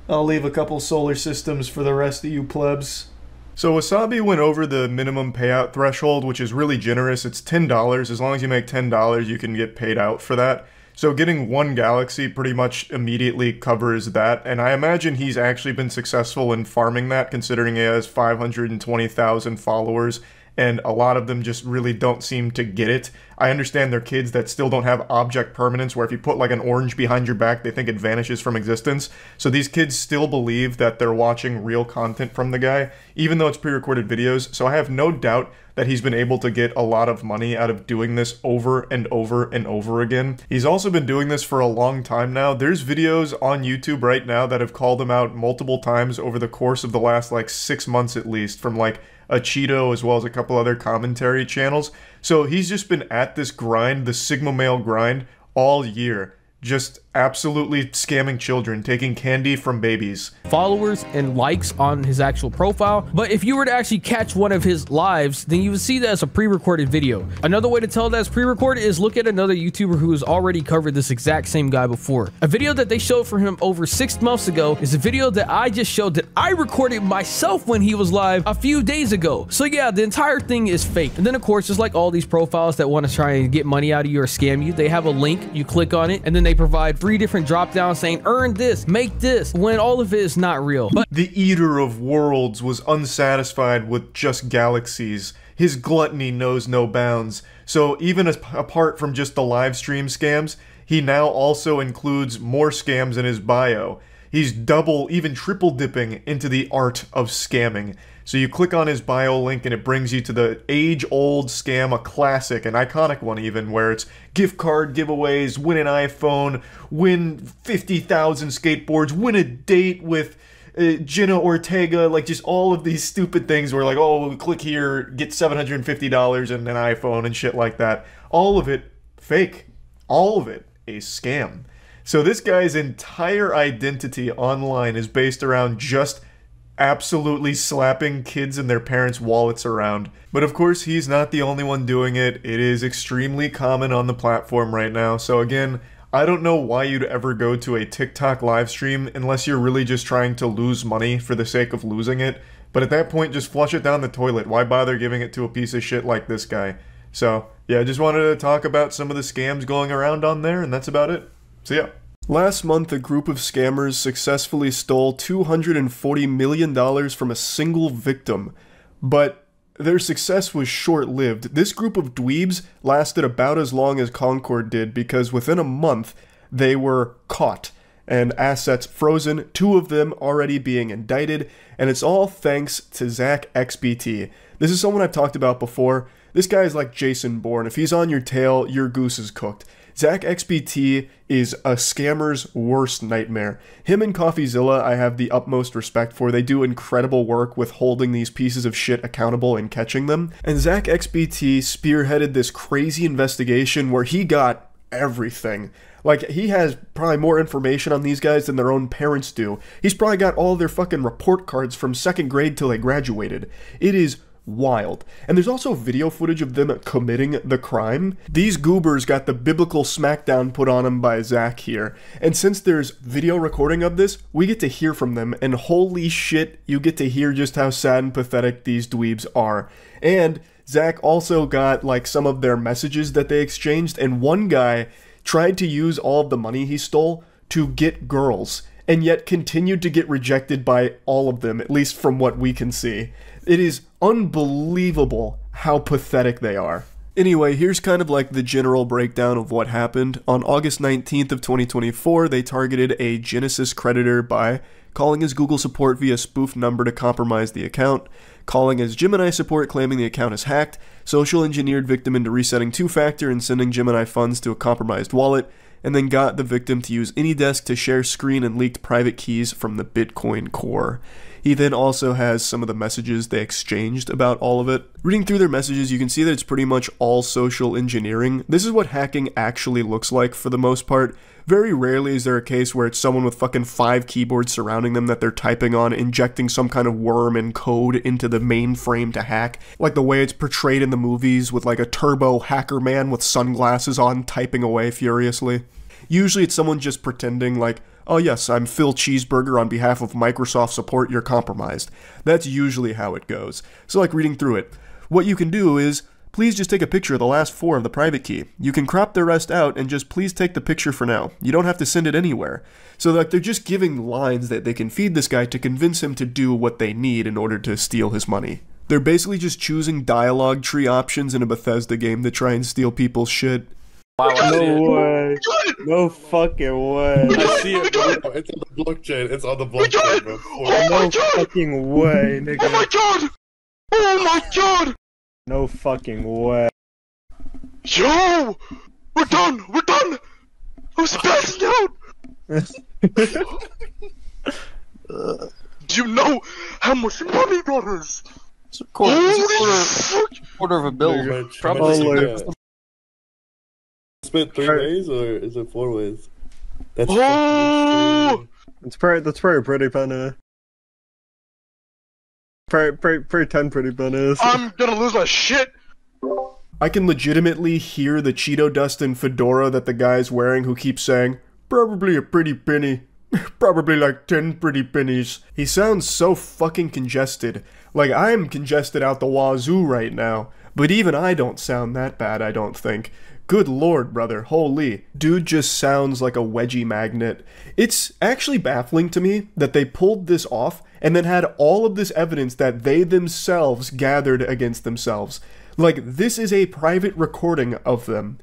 I'll leave a couple solar systems for the rest of you plebs. So Wasabi went over the minimum payout threshold, which is really generous. It's $10. As long as you make $10, you can get paid out for that. So getting one Galaxy pretty much immediately covers that, and I imagine he's actually been successful in farming that, considering he has 520,000 followers, and a lot of them just really don't seem to get it. I understand they're kids that still don't have object permanence, where if you put like an orange behind your back, they think it vanishes from existence. So these kids still believe that they're watching real content from the guy, even though it's pre-recorded videos. So I have no doubt that he's been able to get a lot of money out of doing this over and over and over again. He's also been doing this for a long time now. There's videos on YouTube right now that have called him out multiple times over the course of the last like 6 months at least, from like a Cheeto as well as a couple other commentary channels. So he's just been at this grind, the Sigma male grind, all year. Just absolutely scamming children, taking candy from babies. Followers and likes on his actual profile, but if you were to actually catch one of his lives, then you would see that as a pre-recorded video. Another way to tell that's pre-recorded is look at another YouTuber who has already covered this exact same guy before. A video that they showed for him over 6 months ago is a video that I just showed that I recorded myself when he was live a few days ago. So yeah, the entire thing is fake. And then of course, just like all these profiles that want to try and get money out of you or scam you, they have a link, you click on it, and then they provide 3 different drop downs saying earn this, make this, when all of it is not real. But the Eater of Worlds was unsatisfied with just Galaxies. His gluttony knows no bounds. So even apart from just the live stream scams, he now also includes more scams in his bio. He's double, even triple dipping into the art of scamming. So you click on his bio link and it brings you to the age-old scam, a classic, an iconic one even, where it's gift card giveaways, win an iPhone, win 50,000 skateboards, win a date with Jenna Ortega, like just all of these stupid things where like, oh, click here, get $750 and an iPhone and shit like that. All of it fake. All of it a scam. So this guy's entire identity online is based around just absolutely slapping kids and their parents' wallets around. But of course, he's not the only one doing it. It is extremely common on the platform right now. So again, I don't know why you'd ever go to a TikTok live stream unless you're really just trying to lose money for the sake of losing it. But at that point, just flush it down the toilet. Why bother giving it to a piece of shit like this guy? So, yeah, I just wanted to talk about some of the scams going around on there, and that's about it. See ya. Last month, a group of scammers successfully stole $240 million from a single victim, but their success was short-lived. This group of dweebs lasted about as long as Concord did because within a month, they were caught and assets frozen, 2 of them already being indicted, and it's all thanks to Zach XBT. This is someone I've talked about before. This guy is like Jason Bourne. If he's on your tail, your goose is cooked. Zach XBT is a scammer's worst nightmare. Him and CoffeeZilla I have the utmost respect for. They do incredible work with holding these pieces of shit accountable and catching them. And Zach XBT spearheaded this crazy investigation where he got everything. Like, he has probably more information on these guys than their own parents do. He's probably got all their fucking report cards from 2nd grade till they graduated. It is wild. And there's also video footage of them committing the crime. These goobers got the biblical smackdown put on them by Zach here. And since there's video recording of this, we get to hear from them, and holy shit, you get to hear just how sad and pathetic these dweebs are. And Zach also got like some of their messages that they exchanged, and one guy tried to use all of the money he stole to get girls, and yet continued to get rejected by all of them, at least from what we can see. It is unbelievable how pathetic they are. Anyway, here's kind of like the general breakdown of what happened. On August 19th of 2024, they targeted a Genesis creditor by calling his Google support via spoof number to compromise the account, calling his Gemini support claiming the account is hacked, social engineered victim into resetting 2-factor and sending Gemini funds to a compromised wallet, and then got the victim to use AnyDesk to share screen and leaked private keys from the Bitcoin core. He then also has some of the messages they exchanged about all of it. Reading through their messages, you can see that it's pretty much all social engineering. This is what hacking actually looks like for the most part. Very rarely is there a case where it's someone with fucking 5 keyboards surrounding them that they're typing on, injecting some kind of worm and code into the mainframe to hack, like the way it's portrayed in the movies with like a turbo hacker man with sunglasses on typing away furiously. Usually it's someone just pretending like, oh yes, I'm Phil Cheeseburger on behalf of Microsoft support, you're compromised. That's usually how it goes. So like reading through it, what you can do is, please just take a picture of the last 4 of the private key. You can crop the rest out and just please take the picture for now. You don't have to send it anywhere. So like they're just giving lines that they can feed this guy to convince him to do what they need in order to steal his money. They're basically just choosing dialogue tree options in a Bethesda game to try and steal people's shit. No way. No fucking way. I see it, bro. It's on the blockchain. It's on the blockchain, bro. No fucking way, nigga. Oh my god! Oh my god! No fucking way. Yo! We're done! We're done! I'm spazzing out! Do you know how much money that is? It's a quarter of a bill. Probably. Spent 3 ways or is it 4 ways? That's It's pretty pretty funny. Pretty 10 pretty bunnies. I'm gonna lose my shit! I can legitimately hear the Cheeto dust and fedora that the guy's wearing who keeps saying, probably a pretty penny. Probably like 10 pretty pennies. He sounds so fucking congested. Like I'm congested out the wazoo right now. But even I don't sound that bad, I don't think. Good lord, brother, holy. Dude just sounds like a wedgie magnet. It's actually baffling to me that they pulled this off and then had all of this evidence that they themselves gathered against themselves. Like, this is a private recording of them.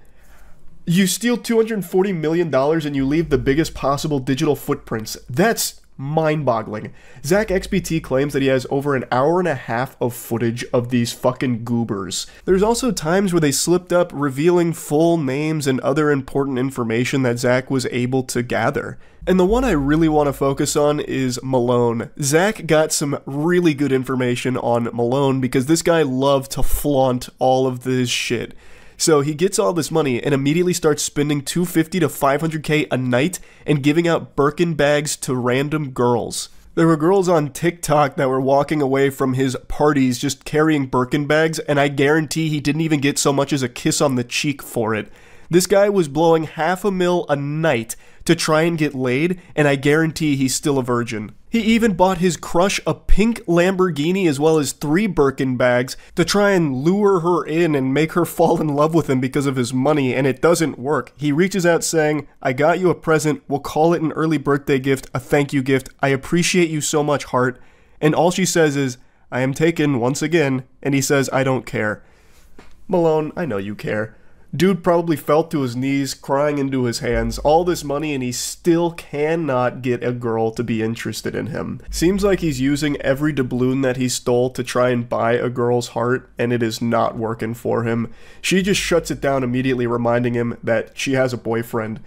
You steal $240 million and you leave the biggest possible digital footprints. That's mind-boggling. Zach XBT claims that he has over an hour and a half of footage of these fucking goobers. There's also times where they slipped up revealing full names and other important information that Zach was able to gather. And the one I really want to focus on is Malone. Zach got some really good information on Malone because this guy loved to flaunt all of this shit. So he gets all this money and immediately starts spending $250 to $500K a night and giving out Birkin bags to random girls. There were girls on TikTok that were walking away from his parties just carrying Birkin bags, and I guarantee he didn't even get so much as a kiss on the cheek for it. This guy was blowing $500,000 a night to try and get laid, and I guarantee he's still a virgin. He even bought his crush a pink Lamborghini as well as 3 Birkin bags to try and lure her in and make her fall in love with him because of his money, and it doesn't work. He reaches out saying, "I got you a present, we'll call it an early birthday gift, a thank you gift, I appreciate you so much, heart." And all she says is, "I am taken once again," and he says, "I don't care." Malone, I know you care. Dude probably fell to his knees, crying into his hands, all this money, and he still cannot get a girl to be interested in him. Seems like he's using every doubloon that he stole to try and buy a girl's heart, and it is not working for him. She just shuts it down immediately, reminding him that she has a boyfriend.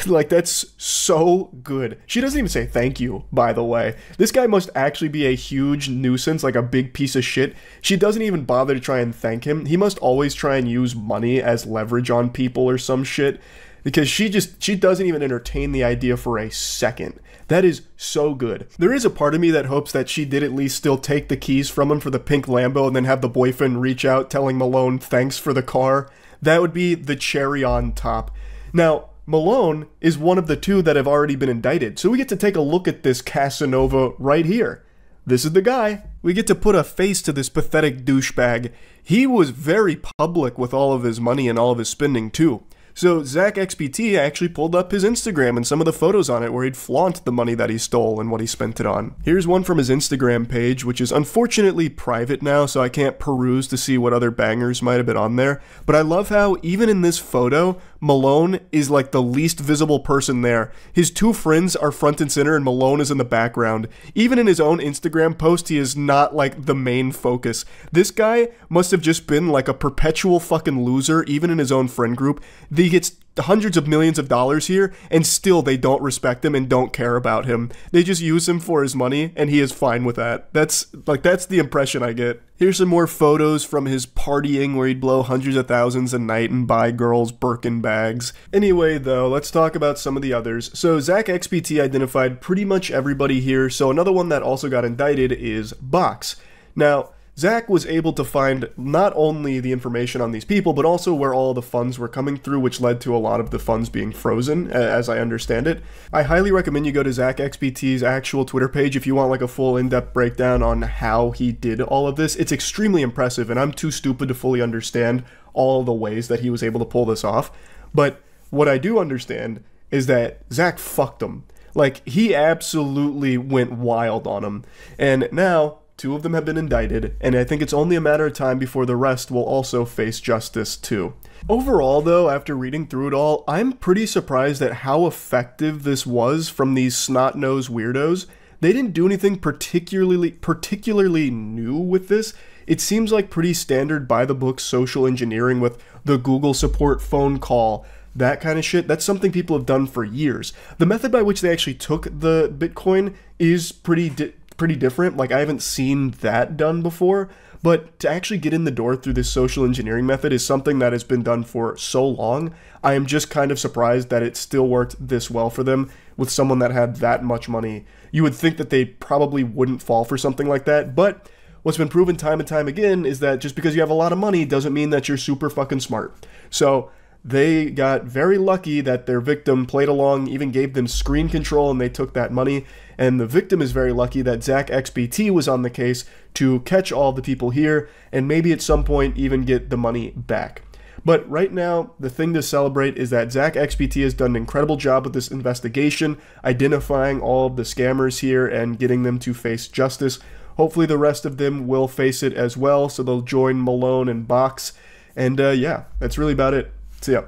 Like, that's so good. She doesn't even say thank you, by the way. This guy must actually be a huge nuisance, like a big piece of shit. She doesn't even bother to try and thank him. He must always try and use money as leverage on people or some shit, because she doesn't even entertain the idea for a second. That is so good. There is a part of me that hopes that she did at least still take the keys from him for the pink Lambo and then have the boyfriend reach out telling Malone thanks for the car. That would be the cherry on top. Now, Malone is one of the 2 that have already been indicted, so we get to take a look at this Casanova right here. This is the guy. We get to put a face to this pathetic douchebag. He was very public with all of his money and all of his spending too. So Zach XBT actually pulled up his Instagram and some of the photos on it where he'd flaunt the money that he stole and what he spent it on. Here's one from his Instagram page, which is unfortunately private now, so I can't peruse to see what other bangers might have been on there. But I love how even in this photo, Malone is like the least visible person there. His 2 friends are front and center and Malone is in the background. Even in his own Instagram post, he is not like the main focus. This guy must have just been like a perpetual fucking loser, even in his own friend group. He gets hundreds of millions of dollars here, and still they don't respect him and don't care about him. They just use him for his money, and he is fine with that. That's the impression I get. Here's some more photos from his partying where he'd blow hundreds of thousands a night and buy girls Birkin bags. Anyway, though, let's talk about some of the others. So Zach XBT identified pretty much everybody here, so another one that also got indicted is Box. Now, Zach was able to find not only the information on these people, but also where all the funds were coming through, which led to a lot of the funds being frozen, as I understand it. I highly recommend you go to Zach XBT's actual Twitter page if you want like a full in-depth breakdown on how he did all of this. It's extremely impressive, and I'm too stupid to fully understand all the ways that he was able to pull this off. But what I do understand is that Zach fucked him. Like, he absolutely went wild on him. And now 2 of them have been indicted, and I think it's only a matter of time before the rest will also face justice too. Overall though, after reading through it all, I'm pretty surprised at how effective this was from these snot-nosed weirdos. They didn't do anything particularly new with this. It seems like pretty standard by-the-book social engineering with the Google support phone call, that kind of shit. That's something people have done for years. The method by which they actually took the Bitcoin is pretty different. Like, I haven't seen that done before, but to actually get in the door through this social engineering method is something that has been done for so long. I am just kind of surprised that it still worked this well for them with someone that had that much money. You would think that they probably wouldn't fall for something like that, but what's been proven time and time again is that just because you have a lot of money doesn't mean that you're super fucking smart. So they got very lucky that their victim played along, even gave them screen control, and they took that money. And the victim is very lucky that Zach XBT was on the case to catch all the people here and maybe at some point even get the money back. But right now, the thing to celebrate is that Zach XBT has done an incredible job with this investigation, identifying all of the scammers here and getting them to face justice. Hopefully the rest of them will face it as well, so they'll join Malone and Box. And yeah, that's really about it. See ya.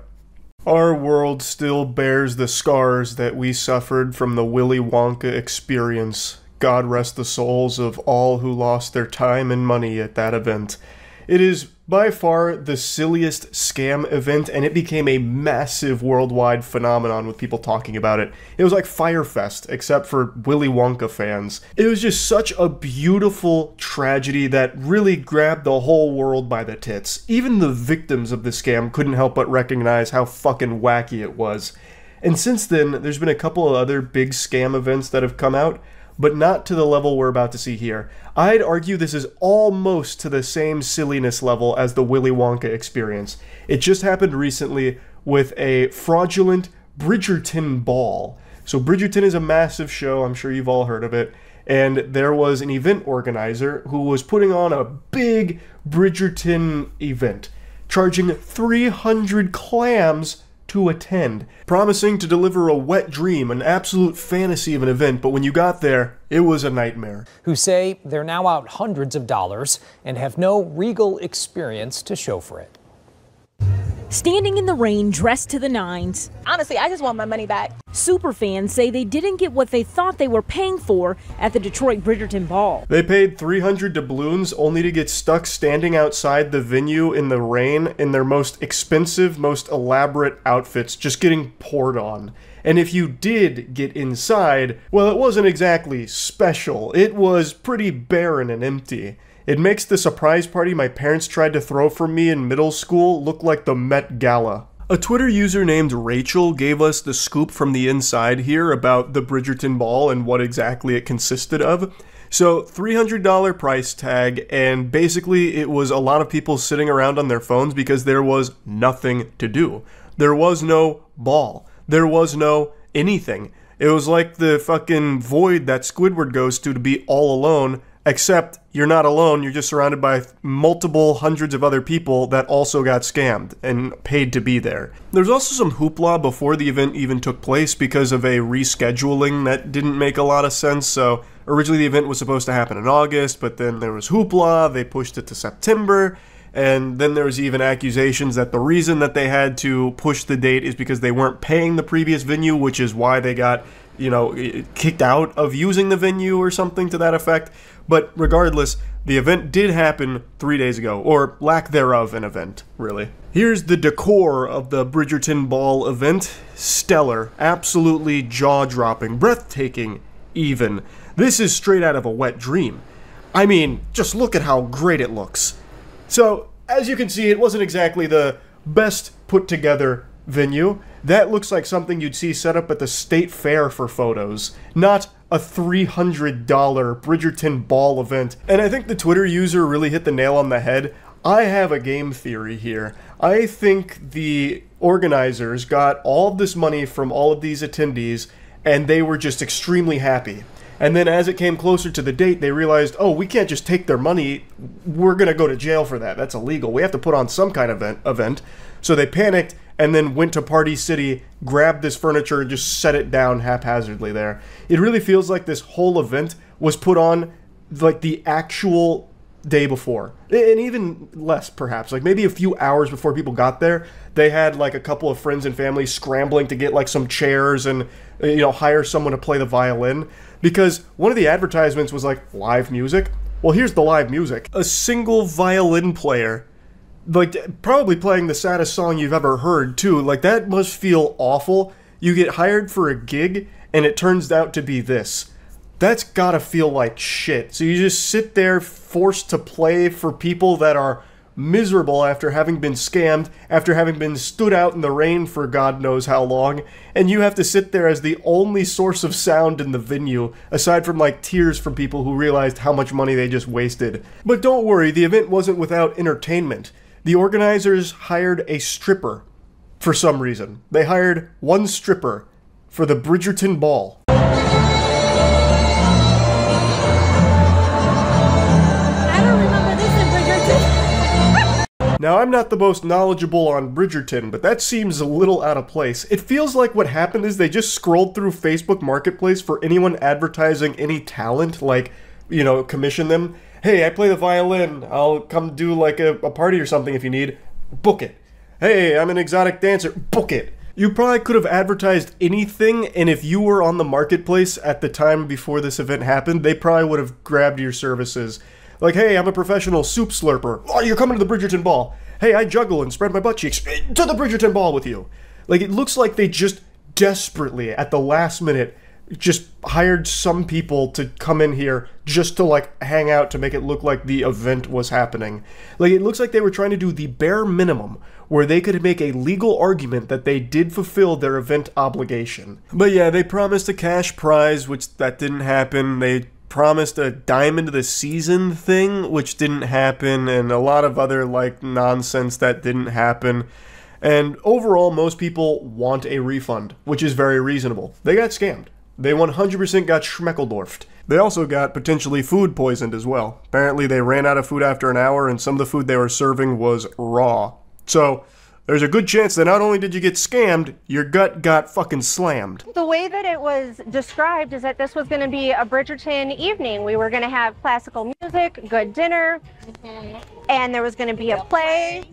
Our world still bears the scars that we suffered from the Willy Wonka experience. God rest the souls of all who lost their time and money at that event. It is by far the silliest scam event, and it became a massive worldwide phenomenon with people talking about it. It was like Fyre Fest, except for Willy Wonka fans. It was just such a beautiful tragedy that really grabbed the whole world by the tits. Even the victims of the scam couldn't help but recognize how fucking wacky it was. And since then, there's been a couple of other big scam events that have come out, but not to the level we're about to see here. I'd argue this is almost to the same silliness level as the Willy Wonka experience. It just happened recently with a fraudulent Bridgerton ball. So Bridgerton is a massive show, I'm sure you've all heard of it, and there was an event organizer who was putting on a big Bridgerton event, charging 300 clams to attend, promising to deliver a wet dream, an absolute fantasy of an event, but when you got there, it was a nightmare. Who say they're now out hundreds of dollars and have no regal experience to show for it. Standing in the rain, dressed to the nines. Honestly, I just want my money back. Superfans say they didn't get what they thought they were paying for at the Detroit Bridgerton Ball. They paid 300 doubloons only to get stuck standing outside the venue in the rain in their most expensive, most elaborate outfits, just getting poured on. And if you did get inside, well, it wasn't exactly special. It was pretty barren and empty. It makes the surprise party my parents tried to throw for me in middle school look like the Met Gala. A Twitter user named Rachel gave us the scoop from the inside here about the Bridgerton Ball and what exactly it consisted of. So, $300 price tag, and basically it was a lot of people sitting around on their phones because there was nothing to do. There was no ball. There was no anything. It was like the fucking void that Squidward goes to be all alone, except you're not alone, you're just surrounded by multiple hundreds of other people that also got scammed and paid to be there. There's also some hoopla before the event even took place because of a rescheduling that didn't make a lot of sense. So originally the event was supposed to happen in August, but then there was hoopla, they pushed it to September, and then there was even accusations that the reason that they had to push the date is because they weren't paying the previous venue, which is why they got, you know, kicked out of using the venue or something to that effect. But regardless, the event did happen 3 days ago, or lack thereof an event, really. Here's the decor of the Bridgerton Ball event. Stellar, absolutely jaw-dropping, breathtaking even. This is straight out of a wet dream. I mean, just look at how great it looks. So, as you can see, it wasn't exactly the best put-together venue. That looks like something you'd see set up at the state fair for photos, not a $300 Bridgerton Ball event. And I think the Twitter user really hit the nail on the head. I have a game theory here. I think the organizers got all of this money from all of these attendees, and they were just extremely happy. And then as it came closer to the date, they realized, oh, we can't just take their money. We're going to go to jail for that. That's illegal. We have to put on some kind of event. So they panicked and then went to Party City, grabbed this furniture, and just set it down haphazardly there. It really feels like this whole event was put on like the actual day before. And even less, perhaps. Like maybe a few hours before people got there, they had like a couple of friends and family scrambling to get like some chairs and, you know, hire someone to play the violin. Because one of the advertisements was like live music. Well, here's the live music. A single violin player, like probably playing the saddest song you've ever heard too. Like that must feel awful. You get hired for a gig and it turns out to be this. That's gotta feel like shit. So you just sit there forced to play for people that are miserable after having been scammed, after having been stood out in the rain for God knows how long, and you have to sit there as the only source of sound in the venue, aside from like tears from people who realized how much money they just wasted. But don't worry, the event wasn't without entertainment. The organizers hired a stripper for some reason. They hired one stripper for the Bridgerton Ball. Now, I'm not the most knowledgeable on Bridgerton, but that seems a little out of place. It feels like what happened is they just scrolled through Facebook Marketplace for anyone advertising any talent, like, you know, commission them. Hey, I play the violin. I'll come do like a party or something if you need. Book it. Hey, I'm an exotic dancer. Book it. You probably could have advertised anything, and if you were on the marketplace at the time before this event happened, they probably would have grabbed your services. Like, hey, I'm a professional soup slurper. Oh, you're coming to the Bridgerton Ball. Hey, I juggle and spread my butt cheeks. To the Bridgerton Ball with you. Like, it looks like they just desperately, at the last minute, just hired some people to come in here just to, like, hang out to make it look like the event was happening. Like, it looks like they were trying to do the bare minimum where they could make a legal argument that they did fulfill their event obligation. But yeah, they promised a cash prize, which that didn't happen. They promised a diamond of the season thing, which didn't happen, and a lot of other, like, nonsense that didn't happen. And overall, most people want a refund, which is very reasonable. They got scammed. They 100% got schmeckeldorfed. They also got potentially food poisoned as well. Apparently they ran out of food after an hour, and some of the food they were serving was raw. So, there's a good chance that not only did you get scammed, your gut got fucking slammed. The way that it was described is that this was going to be a Bridgerton evening. We were going to have classical music, good dinner, and there was going to be a play,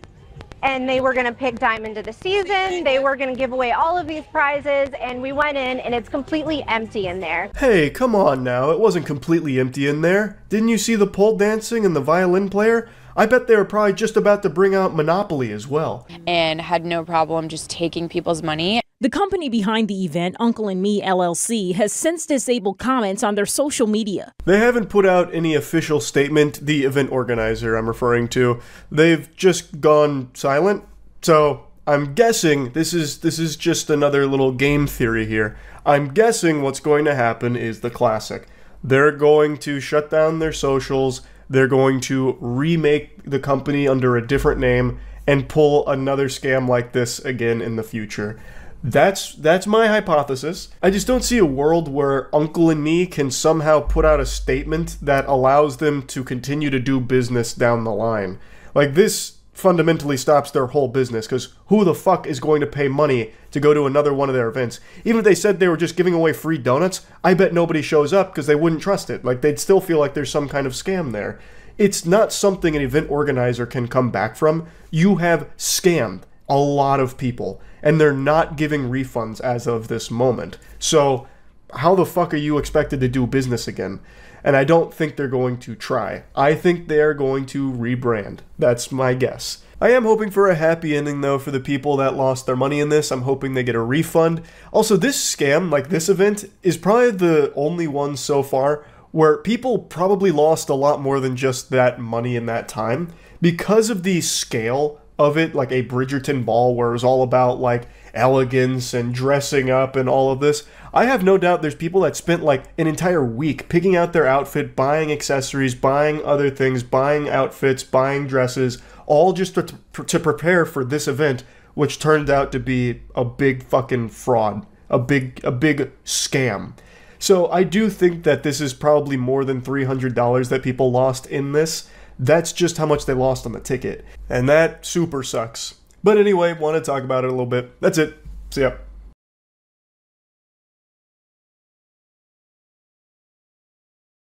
and they were going to pick Diamond of the Season. They were going to give away all of these prizes, and we went in, and it's completely empty in there. Hey, come on now. It wasn't completely empty in there. Didn't you see the pole dancing and the violin player? I bet they were probably just about to bring out Monopoly as well. And had no problem just taking people's money. The company behind the event, Uncle and Me LLC, has since disabled comments on their social media. They haven't put out any official statement, the event organizer I'm referring to. They've just gone silent. So I'm guessing this is just another little game theory here. I'm guessing what's going to happen is the classic. They're going to shut down their socials. They're going to remake the company under a different name and pull another scam like this again in the future. That's my hypothesis. I just don't see a world where Uncle and Me can somehow put out a statement that allows them to continue to do business down the line. Like, this fundamentally stops their whole business, because who the fuck is going to pay money to go to another one of their events? Even if they said they were just giving away free donuts, I bet nobody shows up because they wouldn't trust it. Like, they'd still feel like there's some kind of scam there. It's not something an event organizer can come back from. You have scammed a lot of people, and they're not giving refunds as of this moment. So how the fuck are you expected to do business again? And I don't think they're going to try. I think they're going to rebrand. That's my guess. I am hoping for a happy ending, though, for the people that lost their money in this. I'm hoping they get a refund. Also, this scam, like this event, is probably the only one so far where people probably lost a lot more than just that money in that time. Because of the scale of it, like a Bridgerton ball where it was all about, like, elegance and dressing up and all of this, I have no doubt there's people that spent like an entire week picking out their outfit, buying accessories, buying other things, buying outfits, buying dresses, all just to prepare for this event, which turned out to be a big fucking fraud, a big scam. So I do think that this is probably more than $300 that people lost in this. That's just how much they lost on the ticket, and that super sucks. But anyway, want to talk about it a little bit. That's it. See ya.